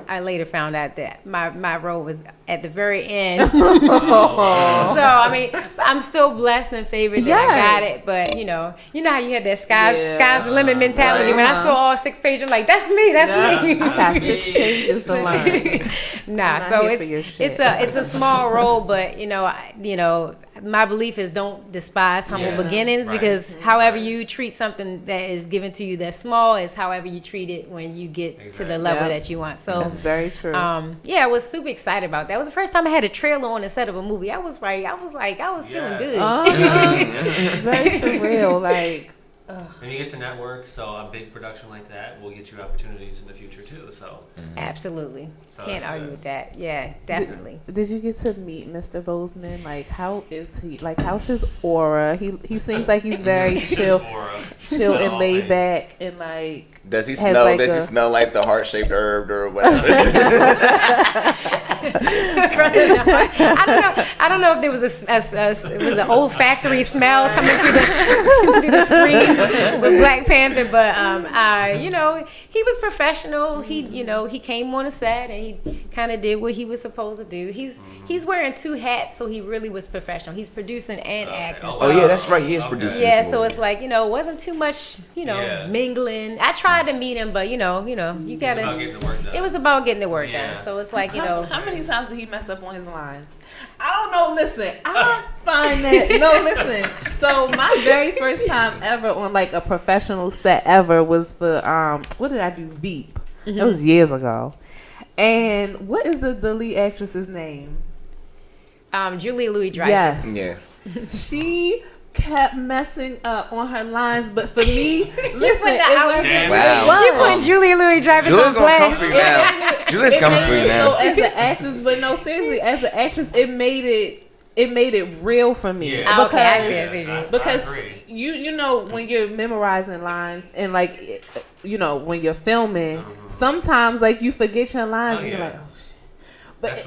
I later found out that my role was at the very end. So, I mean, I'm still blessed and favored that I got it. But, you know how you had that sky's the limit mentality. When I saw all 6 pages, I'm like, that's me. I got 6 pages to learn. Nah, so it's a small role, but, my belief is don't despise humble beginnings because however you treat something that is given to you that's small is however you treat it when you get to the level that you want. So that's very true. I was super excited about that. It was the first time I had a trailer on instead of a movie. I was feeling good. Very surreal. Like, and you get to network, so a big production like that will get you opportunities in the future too. So absolutely, so can't argue with that. Yeah, definitely. Did you get to meet Mr. Bozeman? Like, how is he? Like, how's his aura? He seems like he's very chill and laid back, and like. Does he smell? Like does he smell like the heart-shaped herb or whatever? I don't know if there was it was an olfactory smell coming through the screen with Black Panther, but he was professional. He came on the set and he kind of did what he was supposed to do. He's wearing 2 hats, so he really was professional. He's producing and acting. Oh yeah, that's right. He is producing. Yeah, this so movie. it's like it wasn't too much mingling. I tried to meet him, but you gotta. It was about getting the work done. So it's like How many times did he mess up on his lines? I don't know. Listen, I find that. No, listen. So my very first time ever on like a professional set ever was for what did I do? Veep. That was years ago. And what is the lead actress's name? Julia Louis-Dreyfus. Yes. Yeah. She kept messing up on her lines, but for me, listen, the it Wow. You put Julia Louis-Dreyfus Julia's on gonna come for blast. you now. Julia's coming for you now. So as an actress, but no, seriously, as an actress, it made it real for me. Yeah. Okay, I see. Because you know when you're memorizing lines and like when you're filming, sometimes like you forget your lines and you're like, oh shit. But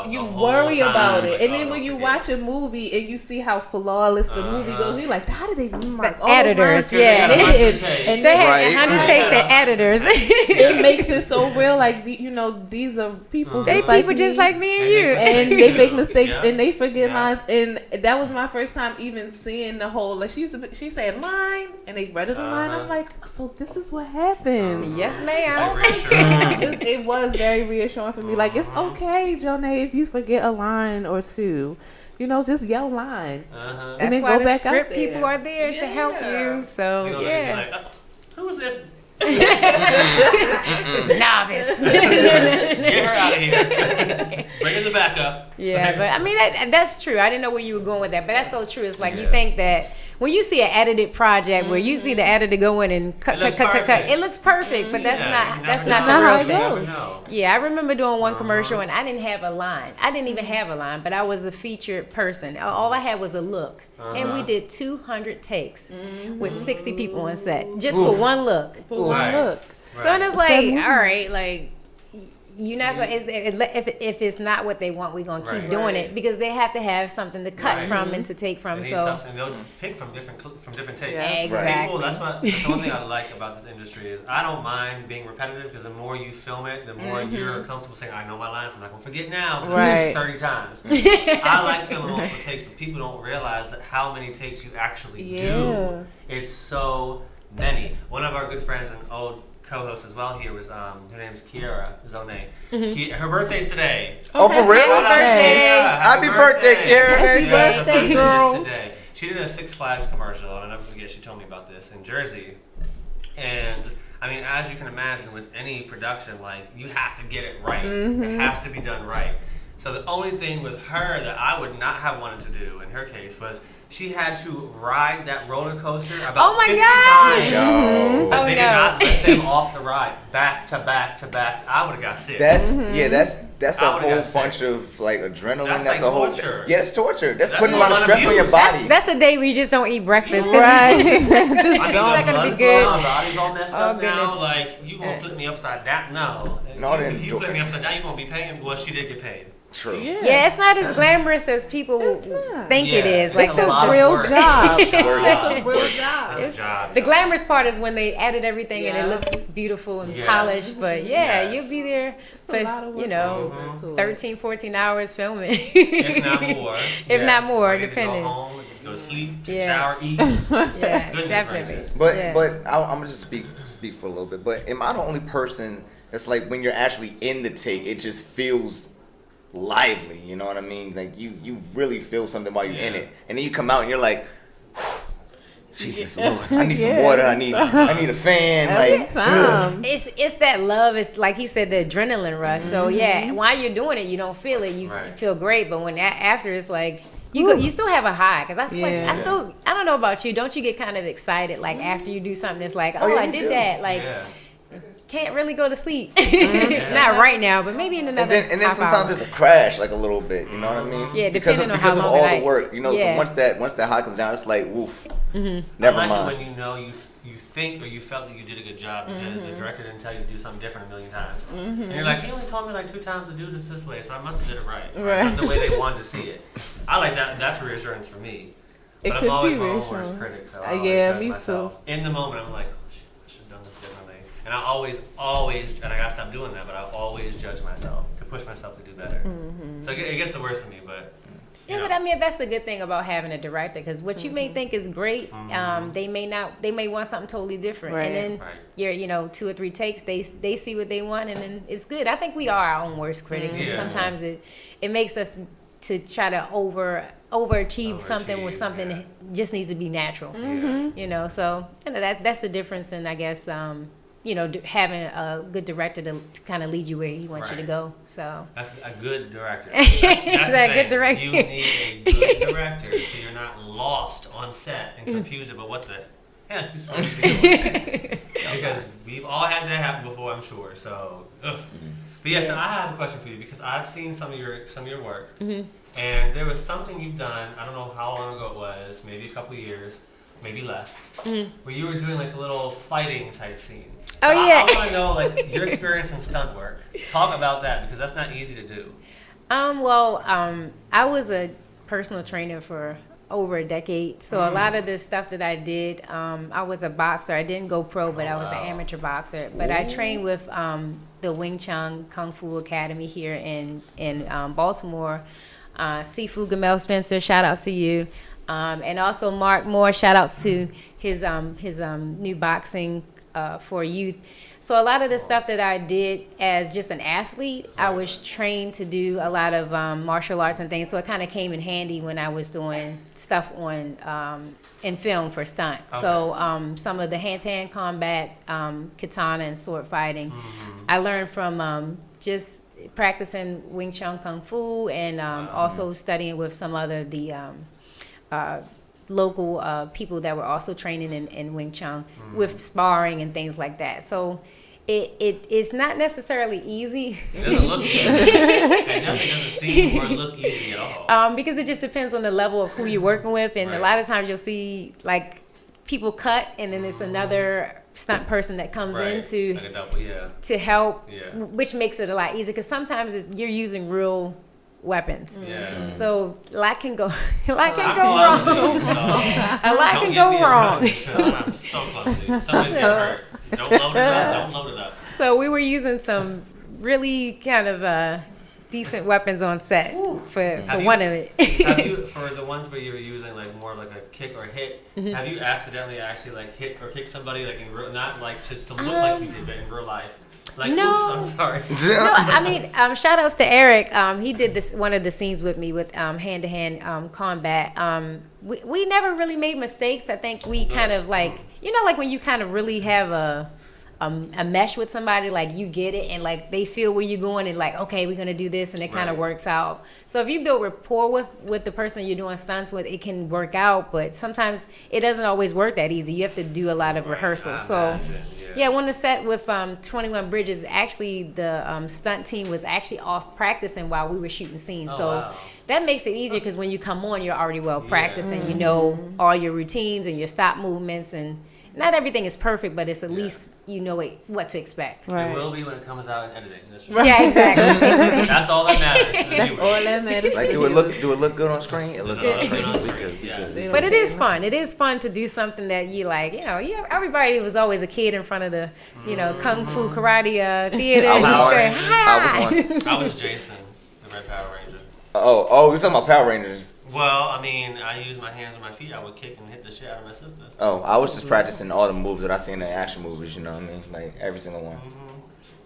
you worry about it, and then when you watch a movie and you see how flawless the movie goes, you're like, how did they memorize all editors? those lines? Yeah, and they had 100 takes and editors. It makes it so real. Like these are people. They just like me and you, and they make mistakes and they forget lines. And that was my first time even seeing the whole. Like she said line, and they read it a line. I'm like, so this is what happened. Yes, ma'am. It was very reassuring for me. Like it's okay, Jonay, if you forget a line or two. Just yell line. And then go back out there. People are there to help you. So like, who's this? This novice. Get her out of here. Bring in the backup. Yeah, but I mean that's true. I didn't know where you were going with that, but that's so true. It's like you think that when you see an edited project where you see the editor go in and cut, it looks perfect, but that's not the real thing. Yeah, I remember doing one commercial and I didn't have a line. I didn't even have a line, but I was the featured person. All I had was a look, and we did 200 takes with 60 people on set just for one look. Look. So it's like, all right, like. You're not going. If it's not what they want, we're gonna keep doing it because they have to have something to cut from and to take from. They need so something they'll pick from different takes. Yeah. Exactly. People, that's the one thing I like about this industry is I don't mind being repetitive because the more you film it, the more you're comfortable saying, I know my lines. I'm not gonna forget now. 30 times. I like filming multiple takes, but people don't realize that how many takes you actually do. It's so many. One of our good friends and old co-host as well here was her name's Kiara Zone. Her birthday's today. Oh, for real? Happy birthday, Kiara. Happy birthday, girl. Today. She did a Six Flags commercial, and I'll never forget, she told me about this in Jersey. And I mean, as you can imagine, with any production, like you have to get it right. It has to be done right. So the only thing with her that I would not have wanted to do in her case was She had to ride that roller coaster about Oh my 50 gosh. times. Yo. But Oh, they did no. not let them off the ride. Back to back to back. I would have got sick. That's that's a I would've whole got sick. bunch of like adrenaline. That's That's like a whole torture. Yeah, it's torture. That's That's putting a lot of more stress on your abuse. body. That's a day where you just don't eat breakfast. 'cause Right. I It's think not the gonna blood be flowing, good. my body's all messed Oh, up now. goodness. Like, you gonna flip me upside down? No. No, If you then- flip me upside down, you gonna be paying. Well, she did get paid. True. Yeah, it's not as glamorous as people not. think it Yeah, is. Like it's It's a lot a of real work. job. It's It's work. a real job. That's a job. the yo. glamorous part is when they added everything and it Yeah. looks beautiful and Yes. polished. But yeah, Yes. you'll be there It's for a lot of work you know that goes into it. 13, 14 hours filming. If not more. If not more, ready to depending. Go home, go to sleep, take a Yeah. shower, eat. Yeah, Goodness definitely. gracious. But Yeah. I'm gonna just speak for a little bit. But am I the only person that's like when you're actually in the take, it just feels lively. You know what I mean? Like you really feel something while you're in Yeah. it, and then you come out and you're like, Jesus Lord, I need some Yeah. water. I need a fan. Every Like time. It's that love. It's like he said, the adrenaline rush. So yeah, while you're doing it, you don't feel it. You Right. feel great, but when after it's like you still have a high. Cause Yeah. I don't know about you. Don't you get kind of excited like after you do something? It's like, oh, yeah, I you did do. that. Like Yeah. can't really go to sleep. Not right now, but maybe in another. and then half sometimes hour. it's a crash, like a little bit. You know what I mean? Yeah, because depending of, on how because of long all the the night- work. You know, Yeah. so once that high comes down, it's like woof. I Never like mind. it when you know you think or you felt that you did a good job because the director didn't tell you to do something different a million times. And you're like, he only told me like 2 times to do this way, so I must have did it right. Or I did the way they wanted to see it. I like that. That's reassurance for me. It But could I'm always be my own worst reassuring. critic, so Uh, I always yeah, judge me myself. In the moment, I'm like, oh shit, I should have done this differently. And I always, and I gotta stop doing that, but I always judge myself to push myself to do better. So it gets the worst of me, but. you Yeah, know. but I mean that's the good thing about having a director because what you may think is great, they may want something totally different, Right. and then Right. your 2 or 3 takes, they see what they want, and then it's good. I think we are our own worst critics, and Yeah. sometimes it makes us to try to overachieve something with Overachieve, something yeah. that just needs to be natural, Yeah. So that's the difference, in I guess having a good director to kind of lead you where he wants you to Right. go. So. That's a good director. Is the that a good thing. director? You need a good director so you're not lost on set and confused about what the hell you're supposed to be doing. Because we've all had that happen before, I'm sure. So, ugh. But yes, now I have a question for you because I've seen some of your work, and there was something you've done. I don't know how long ago it was, maybe a couple of years, maybe less, where you were doing like a little fighting type scene. Oh, So yeah. I want to know like your experience in stunt work. Talk about that because that's not easy to do. I was a personal trainer for over a decade, so a lot of the stuff that I did, I was a boxer. I didn't go pro, but I was an amateur boxer. But I trained with the Wing Chun Kung Fu Academy here in Baltimore. Sifu Gamel Spencer, shout outs to you, and also Mark Moore, shout outs to his new boxing for youth. So a lot of the stuff that I did as just an athlete, I was trained to do a lot of martial arts and things. So it kind of came in handy when I was doing stuff on in film for stunt. Okay. So some of the hand-to-hand combat, katana and sword fighting, I learned from just practicing Wing Chun Kung Fu and also studying with some other local people that were also training in Wing Chun with sparring and things like that. So it's not necessarily easy It doesn't look easy. It definitely doesn't seem or look easy at all. because it just depends on the level of who you're working with, and a Right. lot of times you'll see like people cut and then it's another stunt person that comes in to like a double, yeah. help, Yeah. which makes it a lot easier because sometimes you're using real weapons. Yeah. So a lot can go I'm wrong. clumsy, so A lot don't can give go me a wrong. run because I'm so clumsy. Somebody's getting hurt. Don't load it up. Don't load it up. So we were using some really kind of decent weapons on set for Have you- one of it. Have you, for the ones where you were using like more like a kick or hit, have you accidentally actually like hit or kick somebody like in real, not like just to look like you did, but in real life? Like, No. oops, I'm sorry. No, I mean, shout outs to Eric. He did this one of the scenes with me with hand to hand combat. We never really made mistakes. I think we kind of like, like when you kind of really have a a mesh with somebody, like you get it and like they feel where you're going and like, okay, we're gonna do this, and it kind of works out. So if you build rapport with the person you're doing stunts with, it can work out, but sometimes it doesn't always work that easy. You have to do a lot of rehearsal. So yeah, when the set with 21 Bridges, actually the stunt team was actually off practicing while we were shooting scenes. That makes it easier because when you come on, you're already well practiced and you know all your routines and your stop movements, and not everything is perfect, but it's at least you know what to expect. It will be when it comes out in editing. That's Yeah, exactly. That's all that matters. That's all that matters. Like, do it look good on screen? It look good on screen. But it is fun. It is fun to do something that you like. You know, everybody was always a kid in front of the, kung fu karate theater. I was I was Jason, the Red Power Ranger. Oh, you're talking about Power Rangers. Well, I mean, I use my hands and my feet. I would kick and hit the shit out of my sisters. Oh, I was just practicing all the moves that I seen in the action movies. You know what I mean? Like every single one.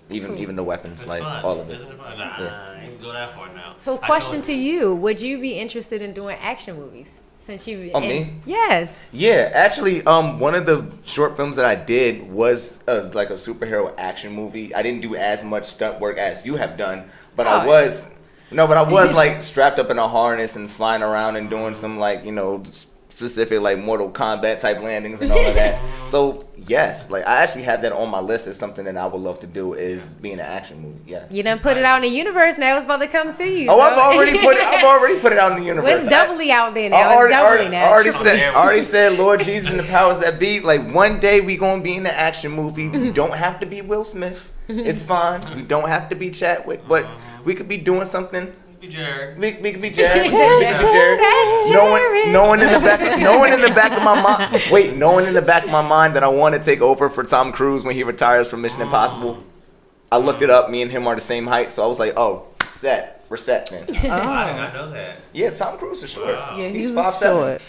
Even the weapons, It's like fun. all of it. Isn't it fun? Nah, I ain't go that far now. So, question to you: would you be interested in doing action movies? Since you, me? Yes. Yeah, actually, one of the short films that I did was like a superhero action movie. I didn't do as much stunt work as you have done, but I was like strapped up in a harness and flying around and doing some like specific like Mortal Kombat type landings and all of that. So yes, like I actually have that on my list as something that I would love to do is be in an action movie. Yeah. You done put it out in the universe. Now it's about to come to you. Oh, so. I've already put it out in the universe. Well, it's doubly out there now. I already Triple. said, Lord Jesus and the powers that be. Like one day we gonna be in the action movie. We don't have to be Will Smith. It's fine. We don't have to be Chadwick, but we could be doing something. Jared. We could be Jared. No one in the back of my mind. Wait, no one in the back of my mind that I want to take over for Tom Cruise when he retires from Mission Impossible. I looked it up. Me and him are the same height, so I was like, oh, set. We're set then. I did not know that. Yeah, Tom Cruise is short. Wow. Yeah, he's 5'7". short.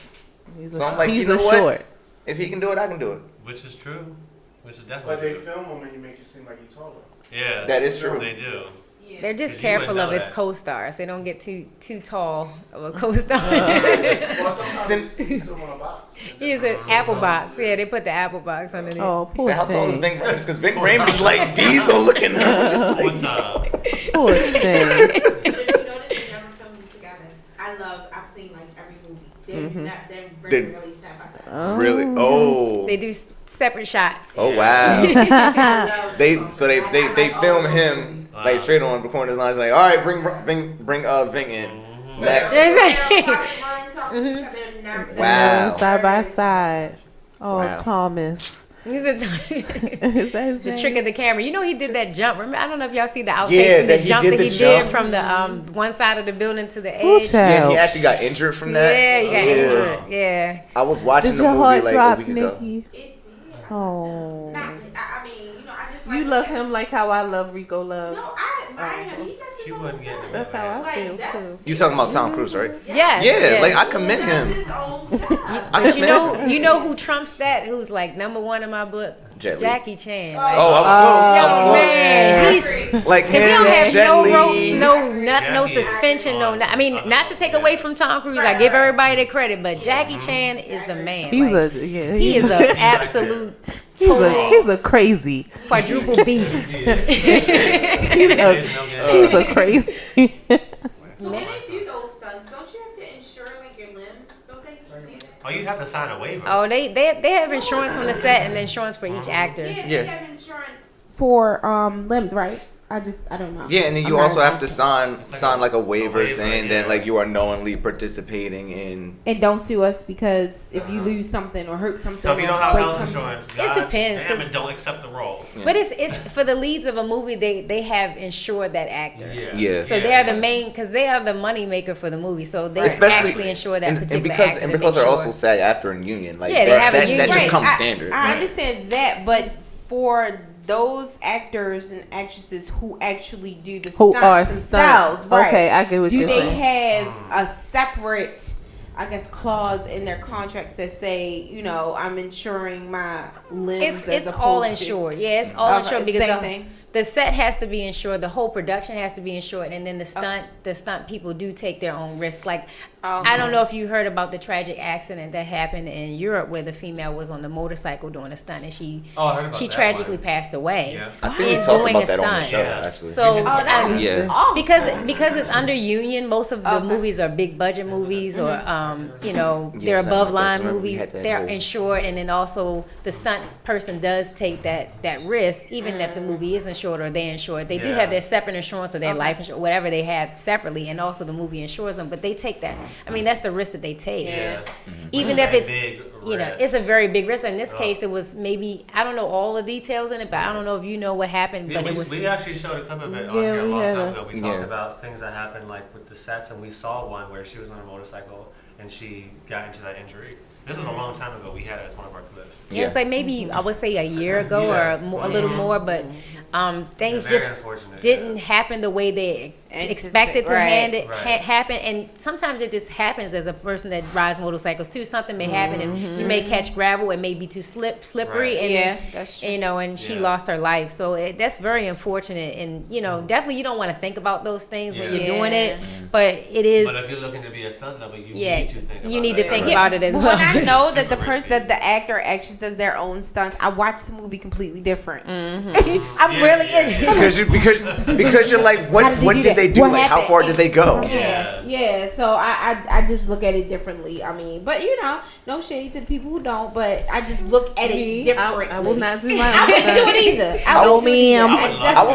So I'm like, he's you know what? short. If he can do it, I can do it. Which is true. Which is But definitely they true. film him and you make it seem like he's taller. Yeah. That is true. They do. They're just 'Cause you wouldn't careful know of his that. co-stars. They don't get too tall of a co-star. Well, sometimes he's still on a box. He's an apple box. Yeah, they put the apple box underneath. Oh, poor How tall is thing. Ving Rhames? Because Ving Rhames is like diesel looking. I'm just like, What's up? Poor thing. But if you notice, they never film them together. I've seen like every movie. They're very really side by side. really? Oh. They do separate shots. Oh wow. I They love film all him Wow. like straight on recording his lines like, all right, bring Ving in. Next. Wow. Side by side. Oh, Wow. Thomas. He's a Is that his the name? trick of the camera. You know he did that jump. Remember, I don't know if y'all see the outtakes Yeah, from the that he jump did that the he did jump. from the one side of the building to the Ooh, edge. child. Yeah, and he actually got injured from that. Yeah, you got injured. Yeah. I was watching Did the your movie heart like drop, a week ago. Nikki? It did. Oh. I mean, I just You love him like how I love Rico Love. No, I admire him. He does his She own wouldn't get stuff. it. That's how I Like, feel that's- too. You talking about Tom Cruise, right? Yes. Yeah, like I He commend does him. his own stuff. But you know who trumps that? Who's like #1 in my book? Jet Li. Jackie Chan. Oh, Like, I was close. I was yo, close. man, he's Like Cause he him, don't have Jet no Li. ropes, no Jackie is suspension, no. awesome. I mean, not to take away from Tom Cruise. I give everybody the credit, but Jackie Chan is the man. He's Like, he is an absolute he's a crazy. quadruple beast. He's There's no getting He's a crazy. So when they do those stunts, don't you have to insure like your limbs? Don't they do that? Oh, you have to sign a waiver. Oh, they have insurance on the set and insurance for each actor. Yeah, Yeah. they have insurance. For limbs, right? I don't know. Yeah, and then you I'm also not- have to sign like a waiver waiver, saying yeah. that like you are knowingly participating in. And don't sue us because if you lose something or hurt something, So if you or don't have break health something- insurance, God depends, damn 'cause- it, don't accept the role. But it's for the leads of a movie. They have insured that actor. Yeah. Yeah. So they are the main because they are the money maker for the movie. So they Especially- actually insure that And particular because actor. and to because make they're sure. also SAG after in union, like Yeah, they have a that union. just Right, comes I- standard. I understand that, but for those actors and actresses who actually do the Who stunts are themselves, stunts. right? Okay, I get what Do you're they saying. have a separate, I guess, clause in their contracts that say, I'm insuring my limbs? It's as all opposed to- insured. Yeah, it's all Okay, insured because same the, thing. the set has to be insured, the whole production has to be insured, and then the stunt people do take their own risk. Like I don't know if you heard about the tragic accident that happened in Europe where the female was on the motorcycle doing a stunt and she tragically passed away. Yeah. I think we talked about that on the show, actually. So Yeah. because it's under union, most of the movies are big budget movies or they're above line movies. They're insured, and then also the stunt person does take that risk, even if the movie is insured or they're insured. They do have their separate insurance or their life insurance, whatever they have separately, and also the movie insures them. But they take that. I mean, that's the risk that they take. Yeah. Even if it's it's a very big risk. In this case, it was maybe I don't know all the details in it, but I don't know if you know what happened. Yeah, but we actually showed a clip of it on here a long time ago. We talked about things that happened like with the sets, and we saw one where she was on a motorcycle and she got into that injury. This was a long time ago. We had it as one of our clips. Yeah, it's like maybe I would say a year ago or a little more, but things just didn't happen the way they expected to happen. And sometimes it just happens as a person that rides motorcycles too. Something may happen, and you may catch gravel. It may be too slippery, and that's true. and she lost her life. So that's very unfortunate. And definitely you don't want to think about those things when you're doing it, but it is. But if you're looking to be a stunt double, you need to think about it. You need to think about it as well. When I know that the person, that the actor actually does their own stunts, I watch the movie completely different. I'm really into because you're like, what did they do? Like, how far did they go? Yeah. So I just look at it differently. I mean, but no shade to the people who don't, but I just look at it differently. I will not do my own I wouldn't do it either. I will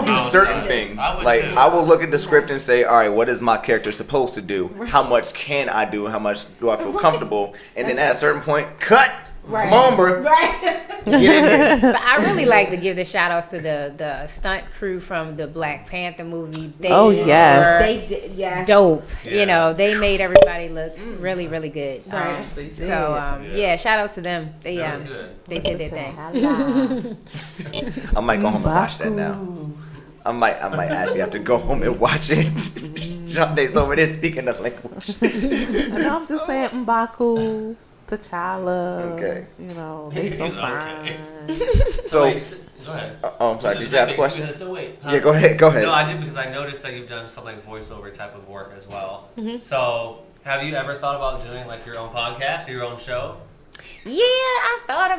do I certain would things. I would Like too. I will look at the script and say, all right, what is my character supposed to do? How much can I do? How much do I feel comfortable? And then at a certain point, cut. Come on, bro. Get in there. But I really like to give the shout outs to the stunt crew from the Black Panther movie. They They did, yes. dope. Yeah. They made everybody look really, really good. Right. So shout outs to them. They did their thing. I might go home and watch that now. I might actually have to go home and watch it. Jonde's over there speaking the language. No, I'm just saying M'Baku, T'Challa. Okay. They so fine. So, go ahead. I'm sorry. Did you have a question? So wait. Yeah, go ahead. No, I did because I noticed that you've done some like voiceover type of work as well. So, have you ever thought about doing like your own podcast or your own show? Yeah, I thought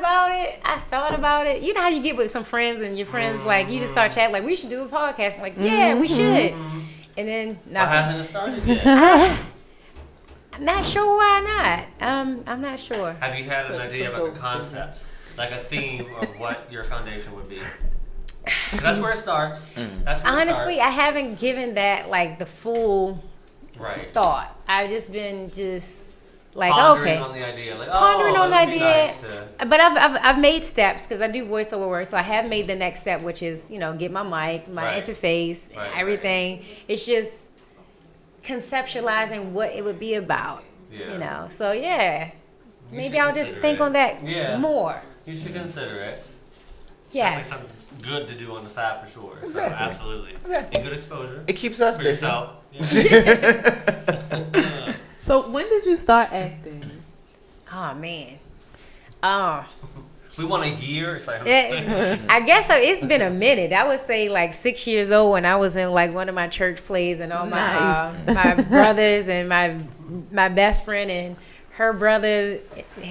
about it. You know how you get with some friends and your friends like you just start chatting like we should do a podcast. I'm like, yeah, we should. And then Why hasn't it started yet? I'm not sure why not. I'm not sure. Have you had an idea about the concept, like a theme of what your foundation would be? That's where it starts. That's where Honestly, it starts. I haven't given that like the full thought. I've just been like pondering on the idea, like pondering on the idea. Nice to... But I've made steps because I do voiceover work, so I have made the next step, which is get my mic, my interface, everything. It's just conceptualizing what it would be about. So maybe I'll just think on that more. You should consider it. Yes. That's like something good to do on the side for sure. Exactly. So absolutely. And good exposure. It keeps us for busy. yourself. So when did you start acting? Oh man. We want a year. It's like I guess it's been a minute. I would say like 6 years old when I was in like one of my church plays, and all my my brothers and my best friend and her brother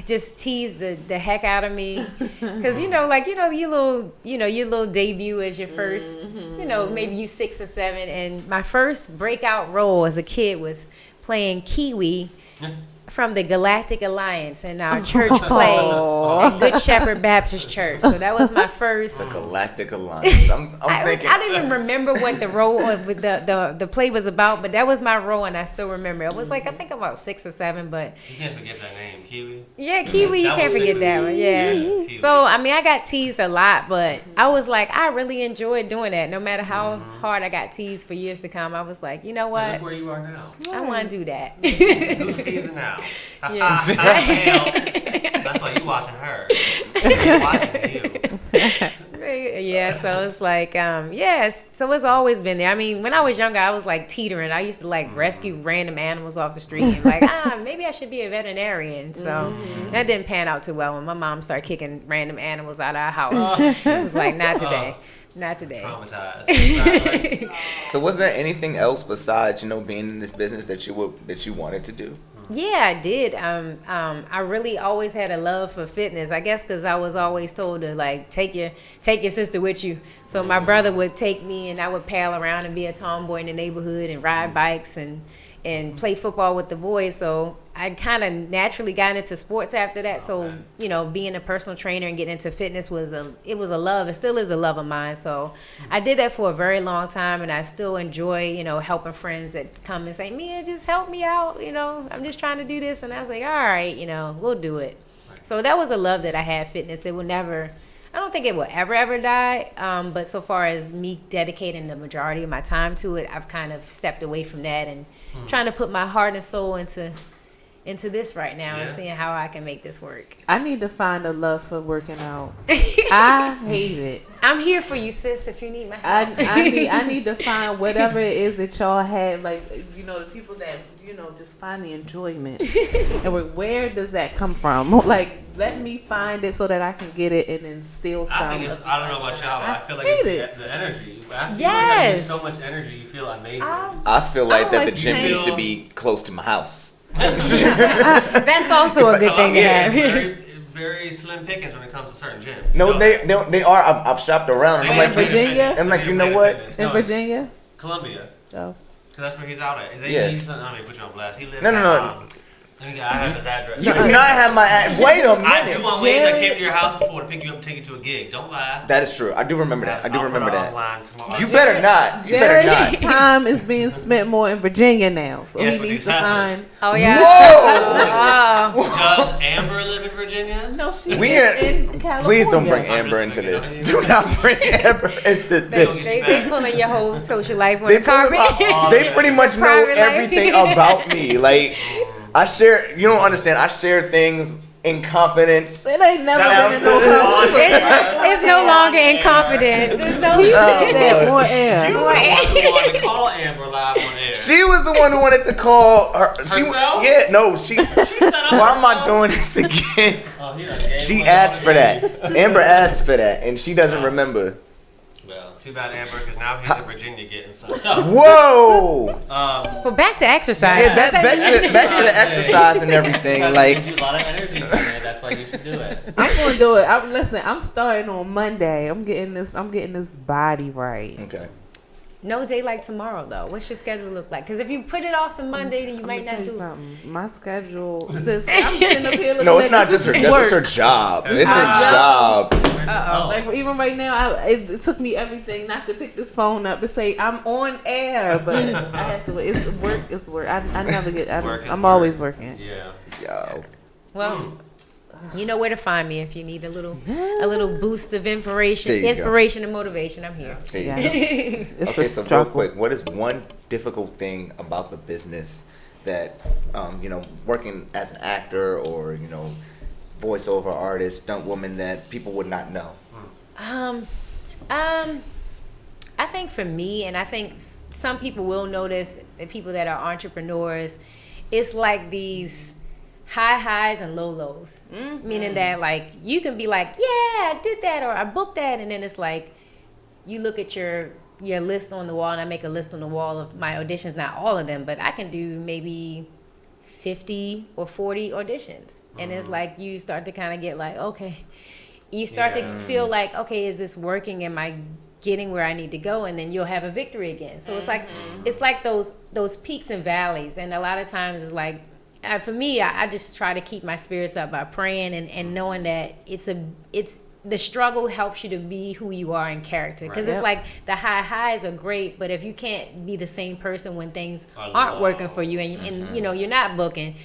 just teased the heck out of me because your little debut as your first maybe you 6 or 7, and my first breakout role as a kid was playing Kiwi from the Galactic Alliance in our church play at Good Shepherd Baptist Church. So that was my first. The Galactic Alliance. I'm thinking. I didn't even remember what the role with the play was about, but that was my role, and I still remember. It was like I think about 6 or 7, but you can't forget that name, Kiwi. Yeah, Kiwi. You can't forget that one. Yeah. So I mean, I got teased a lot, but I was like, I really enjoyed doing that. No matter how hard I got teased for years to come, I was like, you know what? And look where you are now. I want to do that. Who's teasing now? Yeah. That's why you watching her. She's watching you. Yeah, so it's like, yes. So it's always been there. I mean, when I was younger, I was like teetering. I used to like rescue random animals off the street and like, maybe I should be a veterinarian. So that didn't pan out too well when my mom started kicking random animals out of our house. It was like, not today. Not today. Traumatized. So was there anything else besides, being in this business that you wanted to do? Yeah, I did. I really always had a love for fitness. I guess because I was always told to like take your sister with you. So my brother would take me, and I would pal around and be a tomboy in the neighborhood and ride bikes and play football with the boys. So I kind of naturally got into sports after that. So being a personal trainer and getting into fitness was a love. It still is a love of mine. So I did that for a very long time, and I still enjoy helping friends that come and say, Mia, just help me out. I'm just trying to do this, and I was like, all right, we'll do it. So that was a love that I had. Fitness. It will never. I don't think it will ever die. But so far as me dedicating the majority of my time to it, I've kind of stepped away from that and trying to put my heart and soul into this right now and seeing how I can make this work. I need to find a love for working out. I hate it. I'm here for you, sis, if you need my help. I need to find whatever it is that y'all have, like, the people that, just find the enjoyment. And where does that come from? Like, let me find it so that I can get it and then still sound. I don't know about y'all, but I feel like it's the energy. After you use so much energy, you feel amazing. I feel like the gym used to be close to my house. That's also a good thing to have. Very, very slim pickings when it comes to certain gyms. No, they are. I've shopped around. And I'm like, Virginia? I'm like, you know what? In Virginia? Columbia. Oh. Cause that's where he's out at. I mean, put you on blast. He lives No. I have his address. You do not have my address. Wait a minute. I do on ways I came to your house before to pick you up and take you to a gig. Don't lie. That is true. I do remember that. Online tomorrow. You better not. You better not. Jared's time is being spent more in Virginia now, so he needs to find. Oh yeah. Whoa! Does Amber live in Virginia? No, she is in California. Please don't bring Amber into this. Do not bring Amber into this. They pulling your whole social life on the carpet. They pretty much know everything about me. Like, I share. You don't understand. I share things in confidence. It ain't never been in no confidence. It's no longer in confidence. It's no. That on air. You were the one who wanted to call Amber live on air. She was the one who wanted to call her. Herself? She why am I doing this again? She asked for that. Amber asked for that, and she doesn't remember. Well, too bad Amber, because now he's in Virginia getting some stuff. Whoa! Well, back to exercise. Yeah, back to the exercise and everything. Like, a lot of energy, man. That's why you should do it. I'm gonna do it. Listen, I'm starting on Monday. I'm getting this body right. okay. No day like tomorrow, though. What's your schedule look like? Because if you put it off to Monday, then you might not do it. Something. My schedule. I'm sitting up here looking No, it's at not this just her. is work. It's her job. It's her job. job. Like even right now, it took me everything not to pick this phone up to say I'm on air, but I have to. It's work. It's work. I never get. I'm always working. Yeah. Yo. Well, you know where to find me if you need a little boost of inspiration and motivation. I'm here. It's Okay, so real quick, what is one difficult thing about the business that, working as an actor or voiceover artist, stunt woman, that people would not know? I think for me, and I think some people will notice, the people that are entrepreneurs, it's like these high highs and low lows. Meaning that, like, you can be like, yeah, I did that, or I booked that, and then it's like you look at your list on the wall, and I make a list on the wall of my auditions, not all of them, but I can do maybe 50 or 40 auditions. And it's like you start to kind of get like, okay, you start to feel like, okay, is this working? Am I getting where I need to go? And then you'll have a victory again. So it's like those peaks and valleys. And a lot of times it's like, for me, I just try to keep my spirits up by praying and knowing that it's the struggle helps you to be who you are in character. Because it's like the highs are great, but if you can't be the same person when things aren't working for you and you're not booking,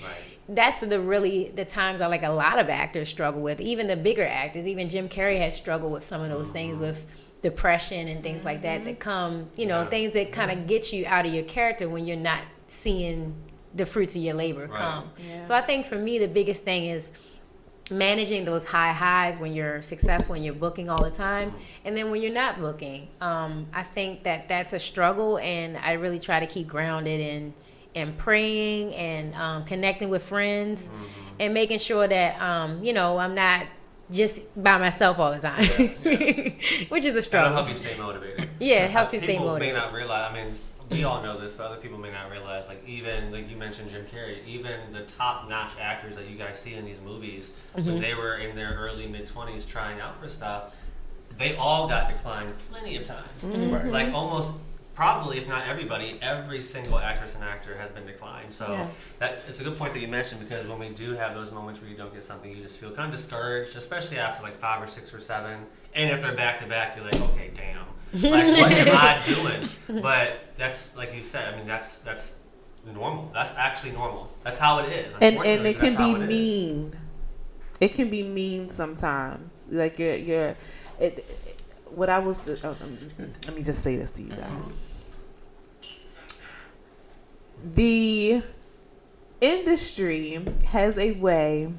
that's the times I like a lot of actors struggle with. Even the bigger actors, even Jim Carrey has struggled with some of those things with depression and things like that come, things that kind of get you out of your character when you're not seeing the fruits of your labor come. So I think for me, the biggest thing is managing those high highs when you're successful and you're booking all the time, and then when you're not booking. I think that that's a struggle, and I really try to keep grounded in praying and connecting with friends and making sure that I'm not just by myself all the time, which is a struggle. That'll help you stay motivated. Yeah, it helps you stay People motivated. may not realize. I mean, we all know this, but other people may not realize. Like even like you mentioned, Jim Carrey. Even the top-notch actors that you guys see in these movies, when they were in their early mid-20s trying out for stuff, they all got declined plenty of times. Like almost. Probably, if not everybody, every single actress and actor has been declined. So that it's a good point that you mentioned, because when we do have those moments where you don't get something, you just feel kind of discouraged, especially after like 5 or 6 or 7. And if they're back to back, you're like, okay, damn, like what am I doing? But that's like you said. I mean, that's normal. That's actually normal. That's how it is. And it can be mean. It can be mean sometimes. Like let me just say this to you guys. The industry has a way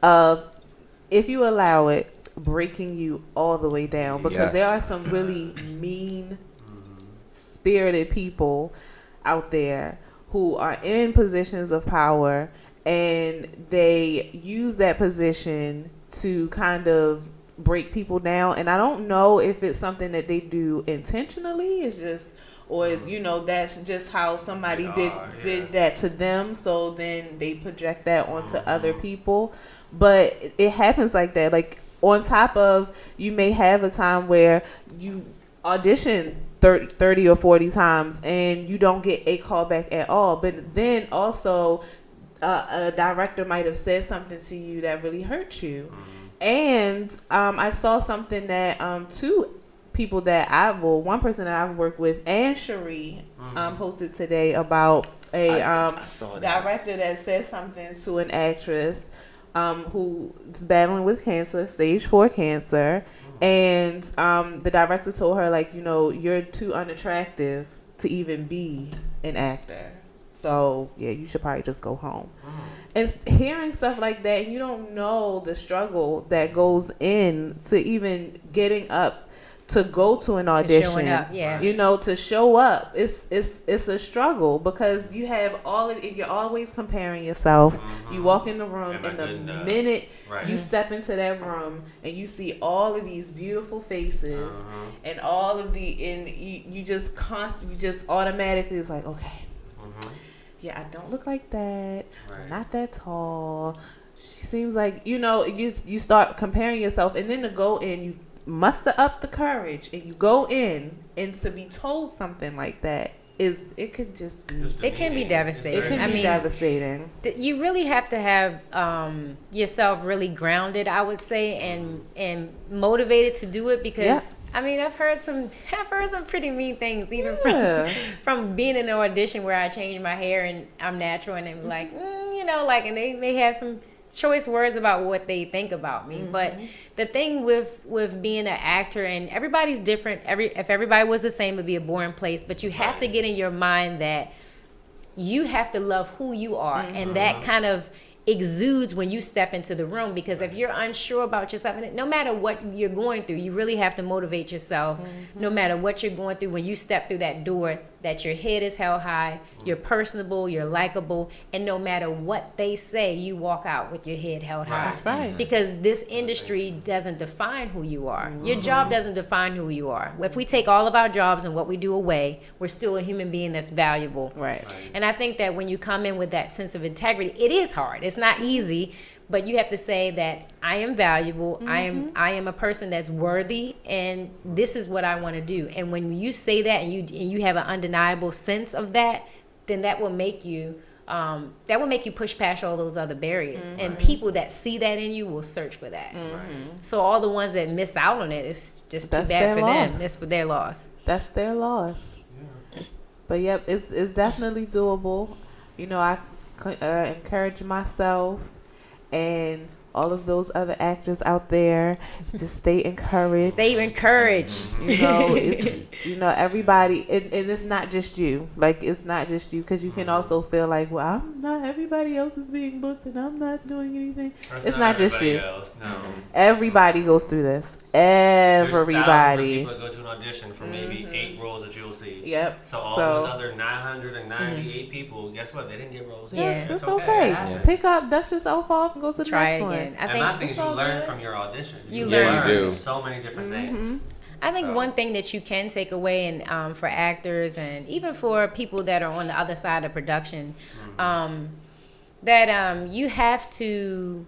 of, if you allow it, breaking you all the way down, because there are some really mean spirited people out there who are in positions of power, and they use that position to kind of break people down. And I don't know if it's something that they do intentionally. It's just, or that's just how somebody did that to them, so then they project that onto other people. But it happens like that. Like on top of, you may have a time where you audition 30 or 40 times and you don't get a call back at all, but then also a director might have said something to you that really hurt you. And I saw something that two people that one person that I've worked with, and Cherie, posted today about a director that said something to an actress who's battling with cancer, stage 4 cancer, and the director told her, like, you're too unattractive to even be an actor. So yeah, you should probably just go home. And hearing stuff like that, you don't know the struggle that goes in to even getting up to go to an audition. Showing up, to show up. It's a struggle, because you have you're always comparing yourself. You walk in the room, and the minute you step into that room and you see all of these beautiful faces and all of you just automatically, it's like, okay. Yeah, I don't look like that. I'm not that tall. She seems like, you start comparing yourself, and then to go in, you muster up the courage, and you go in, and to be told something like that it could just be. It can be devastating. It can be devastating. You really have to have yourself really grounded, I would say, and motivated to do it, because I mean, I've heard some pretty mean things, even from being in an audition where I changed my hair and I'm natural, and they're like, and they may have some choice words about what they think about me. But the thing with being an actor, and everybody's different. If everybody was the same, it'd be a boring place. But you have to get in your mind that you have to love who you are, and that kind of exudes when you step into the room. Because if you're unsure about yourself, and no matter what you're going through, you really have to motivate yourself. No matter what you're going through, when you step through that door, that your head is held high, you're personable, you're likable, and no matter what they say, you walk out with your head held high. That's right. Because this industry doesn't define who you are. Your job doesn't define who you are. If we take all of our jobs and what we do away, we're still a human being that's valuable. Right. And I think that when you come in with that sense of integrity, it is hard. It's not easy, but you have to say that I am valuable. I am a person that's worthy, and this is what I want to do. And when you say that, and you have an undeniable sense of that, then that will make you push past all those other barriers. And people that see that in you will search for that. So all the ones that miss out on it, it's just too bad for them. That's for their loss. That's their loss. But yep, it's definitely doable. I encourage myself and all of those other actors out there, just stay encouraged. Stay encouraged. You know, it's, you know, everybody, and it's not just you. Like, it's not just you, because you can also feel like, well, I'm not, everybody else is being booked and I'm not doing anything. It's not just you. Else. No. Everybody goes through this. There's thousands of Everybody. people that go to an audition for maybe 8 roles that you'll see. Yep. So all those other 998 people, guess what? They didn't get roles. Yeah. It's It's okay. It Pick up, dust yourself off, and go to the Try next again. one. I And think my thing is you all learn good. from your audition. You learn. You do. so many different things. I think one thing that you can take away, and for actors and even for people that are on the other side of production, that you have to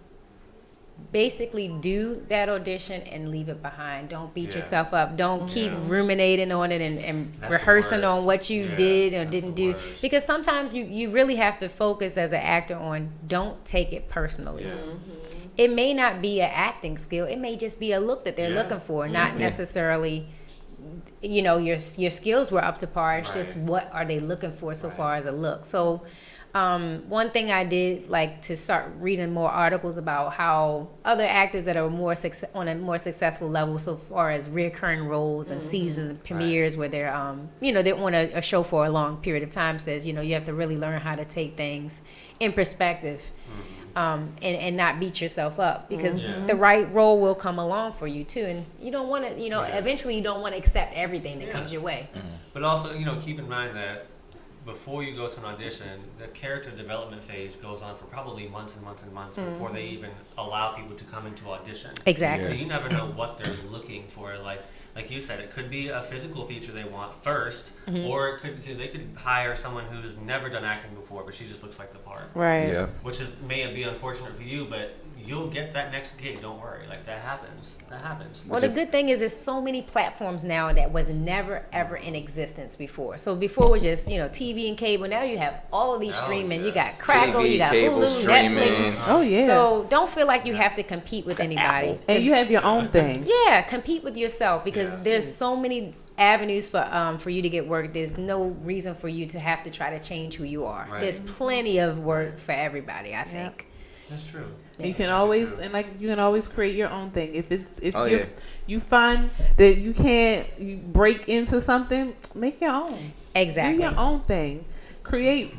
basically do that audition and leave it behind. Don't beat yourself up. Don't keep ruminating on it and That's rehearsing the on worst. what you Yeah, did or that's didn't the do. worst. Because sometimes you really have to focus as an actor on don't take it personally. Yeah. It may not be an acting skill. It may just be a look that they're looking for, not necessarily, you know, your skills were up to par. It's just what are they looking for so far as a look. So one thing I did like to start reading more articles about how other actors that are more on a more successful level so far as recurring roles and season premieres where they're you know, they're on a show for a long period of time, says, you know, you have to really learn how to take things in perspective. And not beat yourself up, because the right role will come along for you too, and you don't want to, you know, eventually you don't want to accept everything that comes your way. But also, you know, keep in mind that before you go to an audition, the character development phase goes on for probably months and months and months before they even allow people to come into audition. Exactly. So you never know what they're looking for. Like you said, it could be a physical feature they want first, or they could hire someone who's never done acting before, but she just looks like the part. Right. Yeah. Which may be unfortunate for you, but you'll get that next gig. Don't worry. Like, that happens. That happens. Well, the good thing is there's so many platforms now that was never ever in existence before. So before it was just, you know, TV and cable. Now you have all of these streaming. You got Crackle, TV, you got cable, Hulu, streaming. Netflix. Oh, yeah. So don't feel like you have to compete with anybody. Apple. And you have your own thing. Yeah, compete with yourself, because there's so many avenues for you to get work. There's no reason for you to have to try to change who you are. Right. There's plenty of work for everybody, I think. That's true. You can always, and like, you can always create your own thing. If Oh, yeah. you find that you break into something, make your own. Exactly. Do your own thing. Create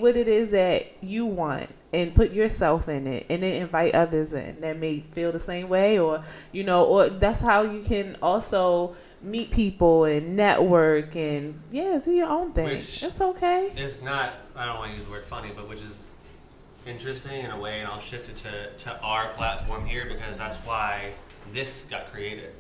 what it is that you want, and put yourself in it, and then invite others in that may feel the same way, or, you know, or that's how you can also meet people and network, and do your own thing. Which It's okay. It's not, I don't want to use the word funny, but which is interesting in a way, and I'll shift it to our platform here, because that's why this got created.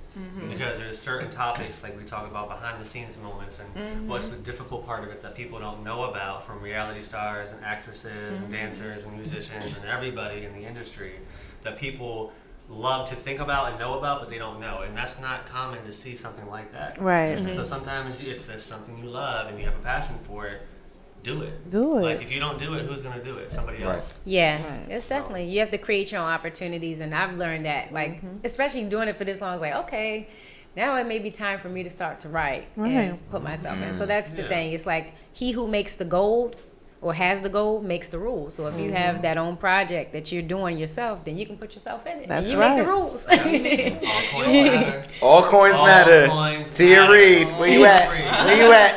Because there's certain topics, like we talk about behind the scenes moments, and what's the difficult part of it that people don't know about, from reality stars and actresses and dancers and musicians and everybody in the industry, that people love to think about and know about, but they don't know. And that's not common to see something like that. Right. So sometimes if there's something you love and you have a passion for it, do it. Do it. Like, if you don't do it, who's going to do it? Somebody else. Yeah, Right. it's definitely, you have to create your own opportunities, and I've learned that, like, especially doing it for this long, it's like, okay, now it may be time for me to start to write and put myself in. So that's the thing. It's like, he who makes the gold or has the gold makes the rules. So if you have that own project that you're doing yourself, then you can put yourself in it. That's and you right. make the rules. All coins matter. All coins All matter. coins Tia matter. Reid, where you at? Tia Reid. Where you at?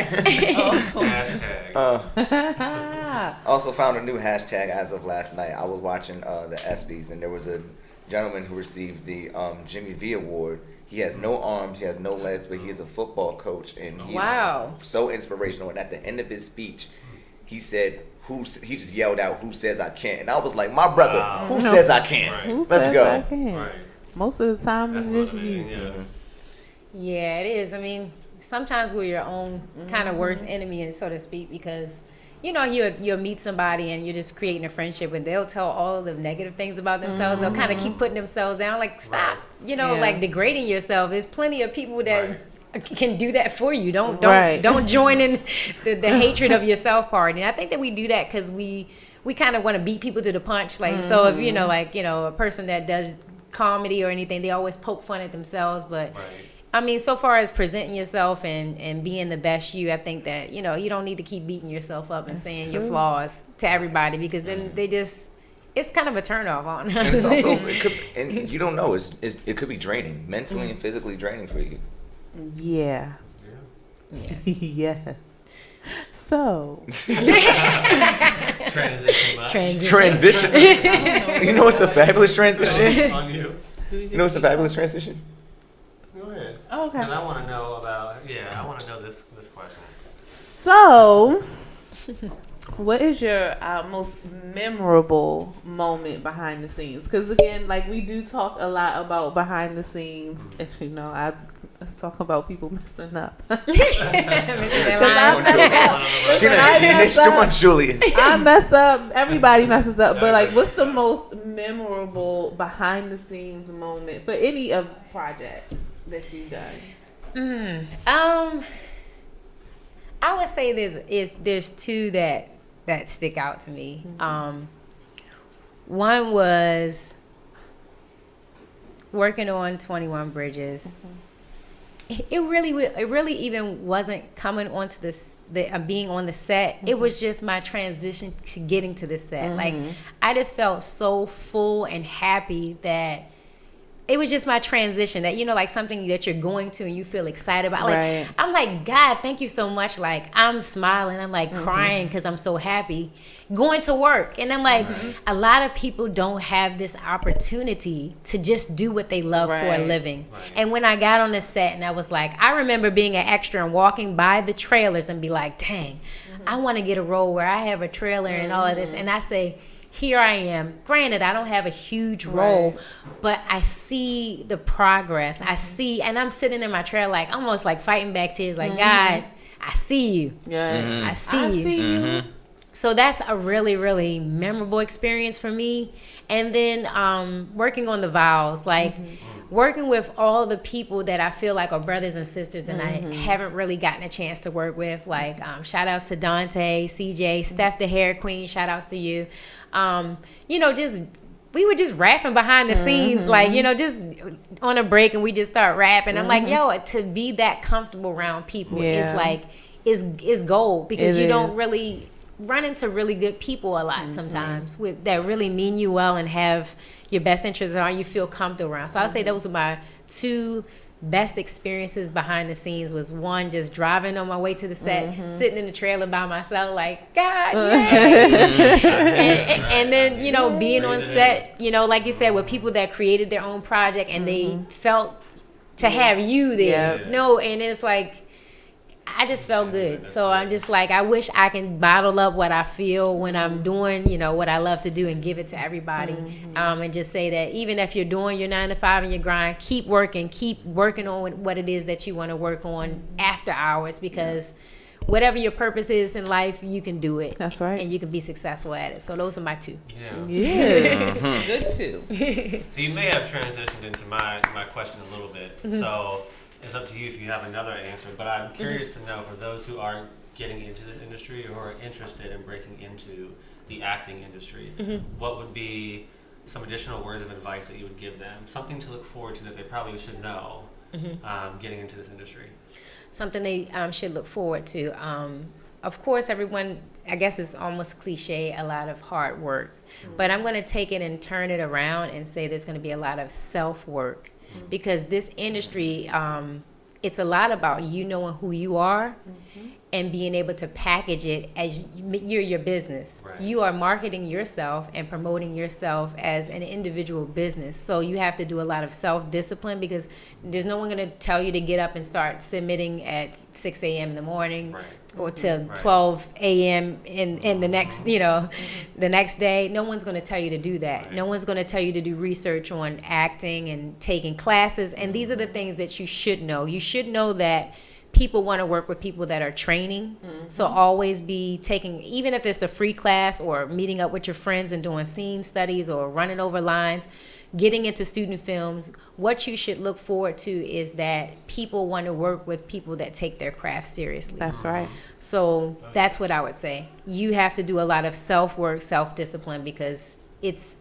Hashtag. Also found a new hashtag as of last night. I was watching the ESPYs, and there was a gentleman who received the Jimmy V Award. He has no arms, he has no legs, but he is a football coach, and he's so inspirational. And at the end of his speech, he said, he just yelled out, "Who says I can't?" And I was like, my brother, who says I can't? Right. Who Let's says go. I can? Right. Most of the time, That's it's just motivating, you. yeah. Yeah, it is. I mean, sometimes we're your own kind of worst enemy, and so to speak, because, you know, you'll meet somebody and you're just creating a friendship, and they'll tell all the negative things about themselves. They'll kind of keep putting themselves down, like, stop, you know, Yeah. like degrading yourself. There's plenty of people that can do that for you. Don't join in the hatred of yourself part. And I think that we do that because we kind of want to beat people to the punch. Like, so if, you know, like, you know, a person that does comedy or anything, they always poke fun at themselves, but I mean, so far as presenting yourself and being the best you, I think that, you know, you don't need to keep beating yourself up and saying your flaws to everybody, because then it's it's kind of a turnoff on. And it's also and you don't know. It could be draining, mentally and physically draining for you. Yeah. Yes. Yes. So. Transition. You know what's a fabulous transition? On you. You know what's a fabulous transition? Go ahead. Okay. And I want to know about. I want to know this question. So, what is your most memorable moment behind the scenes? Because again, like we do talk a lot about behind the scenes, and you know, I talk about people messing up. Julian. I mess up. Everybody messes up. But like, what's the most memorable behind the scenes moment for any project that you've done? I would say there's two that stick out to me. One was working on 21 Bridges. It really even wasn't coming onto being on the set. It was just my transition to getting to the set. Like I just felt so full and happy that it was just my transition, that, you know, like something that you're going to and you feel excited about. Like, right. I'm like, God, thank you so much. Like, I'm smiling. I'm like crying because I'm so happy going to work. And I'm like, a lot of people don't have this opportunity to just do what they love for a living. Right. And when I got on the set and I was like, I remember being an extra and walking by the trailers and be like, dang, I want to get a role where I have a trailer and all of this. And I say, here I am. Granted, I don't have a huge role, but I see the progress. I see, and I'm sitting in my trailer like almost like fighting back tears, like, God, I see you. Yeah. I see you. So that's a really, really memorable experience for me. And then working on the vows, like working with all the people that I feel like are brothers and sisters and I haven't really gotten a chance to work with, like shout outs to Dante, CJ, Steph the Hair Queen, shout outs to you. You know, we were just rapping behind the scenes, like, you know, just on a break and we just start rapping. I'm like, yo, to be that comfortable around people is like, is gold, because you don't really run into really good people a lot sometimes that really mean you well and have your best interests and you feel comfortable around. So I'll say those were my two best experiences behind the scenes. Was one, just driving on my way to the set, sitting in the trailer by myself, like, God, and then, you know, being on set, you know, like you said, with people that created their own project and they felt to have you there. No, and it's like, I just felt good. So I'm just like, I wish I can bottle up what I feel when I'm doing, you know, what I love to do and give it to everybody. And just say that even if you're doing your 9 to 5 and your grind, keep working on what it is that you want to work on after hours, because whatever your purpose is in life, you can do it. That's right. And you can be successful at it. So those are my two. Yeah. Good too. So you may have transitioned into my question a little bit. So it's up to you if you have another answer, but I'm curious to know, for those who are getting into this industry or who are interested in breaking into the acting industry, what would be some additional words of advice that you would give them? Something to look forward to that they probably should know getting into this industry. Something they should look forward to. Of course, everyone, I guess it's almost cliche, a lot of hard work. But I'm going to take it and turn it around and say there's going to be a lot of self-work. Because this industry, it's a lot about you knowing who you are and being able to package it as you're your business. Right. You are marketing yourself and promoting yourself as an individual business. So you have to do a lot of self-discipline, because there's no one going to tell you to get up and start submitting at 6 a.m. in the morning or till 12 a.m. in the next, you know, the next day. No one's going to tell you to do that. Right. No one's going to tell you to do research on acting and taking classes. And these are the things that you should know. You should know that people want to work with people that are training. So always be taking, even if it's a free class or meeting up with your friends and doing scene studies or running over lines, getting into student films, what you should look forward to is that people want to work with people that take their craft seriously. That's right. So that's what I would say. You have to do a lot of self-work, self-discipline, because it's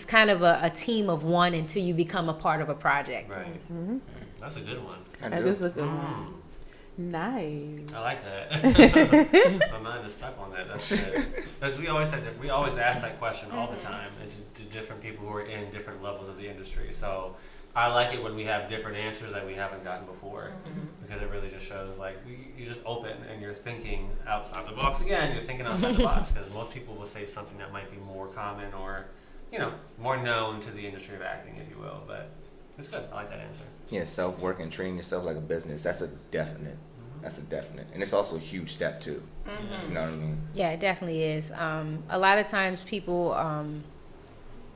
kind of a team of one until you become a part of a project. Right. That's a good one. That is a good one. Nice. I like that. My mind is stuck on that. That's good. Because we always ask that question all the time to different people who are in different levels of the industry. So I like it when we have different answers that we haven't gotten before, because it really just shows like you're just open and you're thinking outside the box again. You're thinking outside the box, because most people will say something that might be more common or, you know, more known to the industry of acting, if you will. But it's good. I like that answer. Yeah, self-work and treating yourself like a business. That's a definite. That's a definite. And it's also a huge step, too. You know what I mean? Yeah, it definitely is. A lot of times people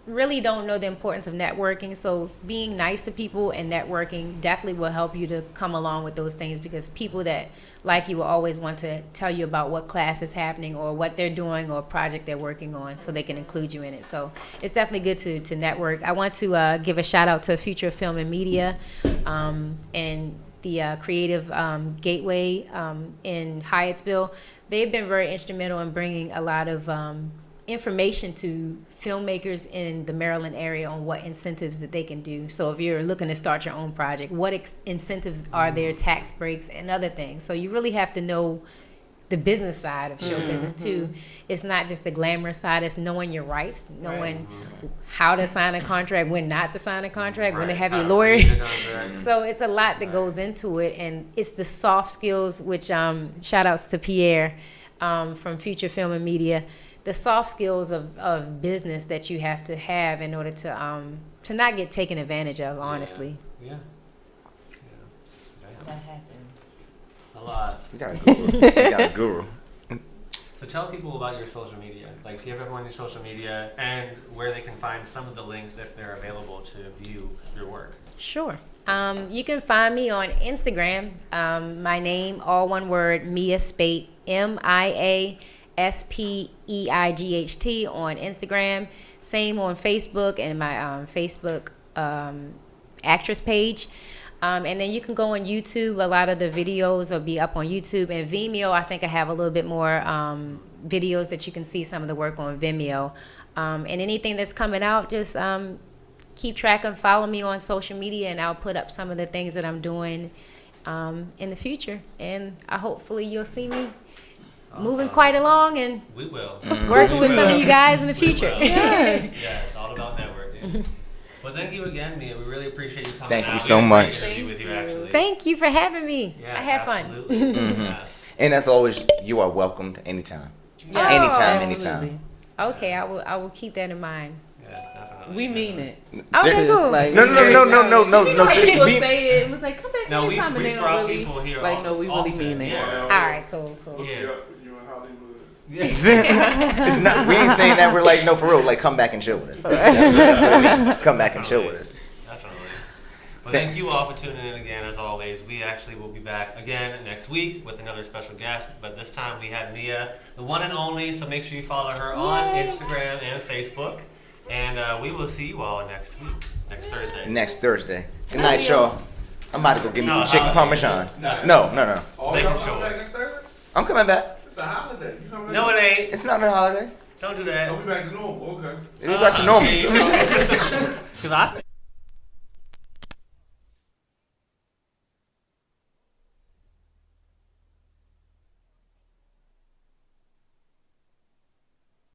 really don't know the importance of networking. So being nice to people and networking definitely will help you to come along with those things, because people that like you will always want to tell you about what class is happening or what they're doing or a project they're working on, so they can include you in it. So it's definitely good to network. I want to give a shout out to Future Film and Media and the Creative Gateway in Hyattsville. They've been very instrumental in bringing a lot of information to filmmakers in the Maryland area on what incentives that they can do. So if you're looking to start your own project, what incentives are there, tax breaks and other things. So you really have to know the business side of show business too. It's not just the glamorous side, it's knowing your rights, knowing how to sign a contract, when not to sign a contract, when to have your lawyer. So it's a lot that goes into it, and it's the soft skills, which shout outs to Pierre from Future Film and Media. The soft skills of business that you have to have in order to not get taken advantage of, honestly. Yeah. That happens. A lot. We got a guru. We got a guru. So tell people about your social media. Like, give everyone your social media and where they can find some of the links if they're available to view your work. Sure. You can find me on Instagram. My name, all one word, Mia Speight, MIA SPEIGHT on Instagram. Same on Facebook and my Facebook actress page. And then you can go on YouTube. A lot of the videos will be up on YouTube. And Vimeo, I think I have a little bit more videos that you can see some of the work on Vimeo. And anything that's coming out, just keep track and follow me on social media, and I'll put up some of the things that I'm doing in the future. And hopefully you'll see me moving quite along and we will working with some of you guys in the future. Yes, it's all about networking. Well, thank you again, Mia. We really appreciate you coming Thank out. you so much. With you, actually. Thank you for having me. Yes, I had absolutely. Yes. And as always, you are welcomed anytime. Yeah, Anytime, absolutely. anytime. Okay, I will keep that in mind. Yes, definitely. We mean it. Okay, cool. Like, No. People Seriously. say it and was like, come back anytime, and they don't really. Like, no, we really mean it. Yeah. All right, cool. Yeah. You in Hollywood. It's not. We ain't saying that. We're like, no, for real. Like, come back and chill with us. That's what it means. Come back and chill with us. Definitely. Well, thank you all for tuning in again, as always. We actually will be back again next week with another special guest, but this time we had Mia, the one and only, so make sure you follow her on Instagram and Facebook. And we will see you all next week, next Thursday. Next Thursday. Good night, y'all. I'm about to go get me some chicken parmesan. No. Oh, Making y'all sure. coming back next Saturday? I'm coming back. It's a holiday. You coming back? No, it ain't. It's not a holiday. Don't do that. I'll be back to normal. Okay. It's back to normal. Because I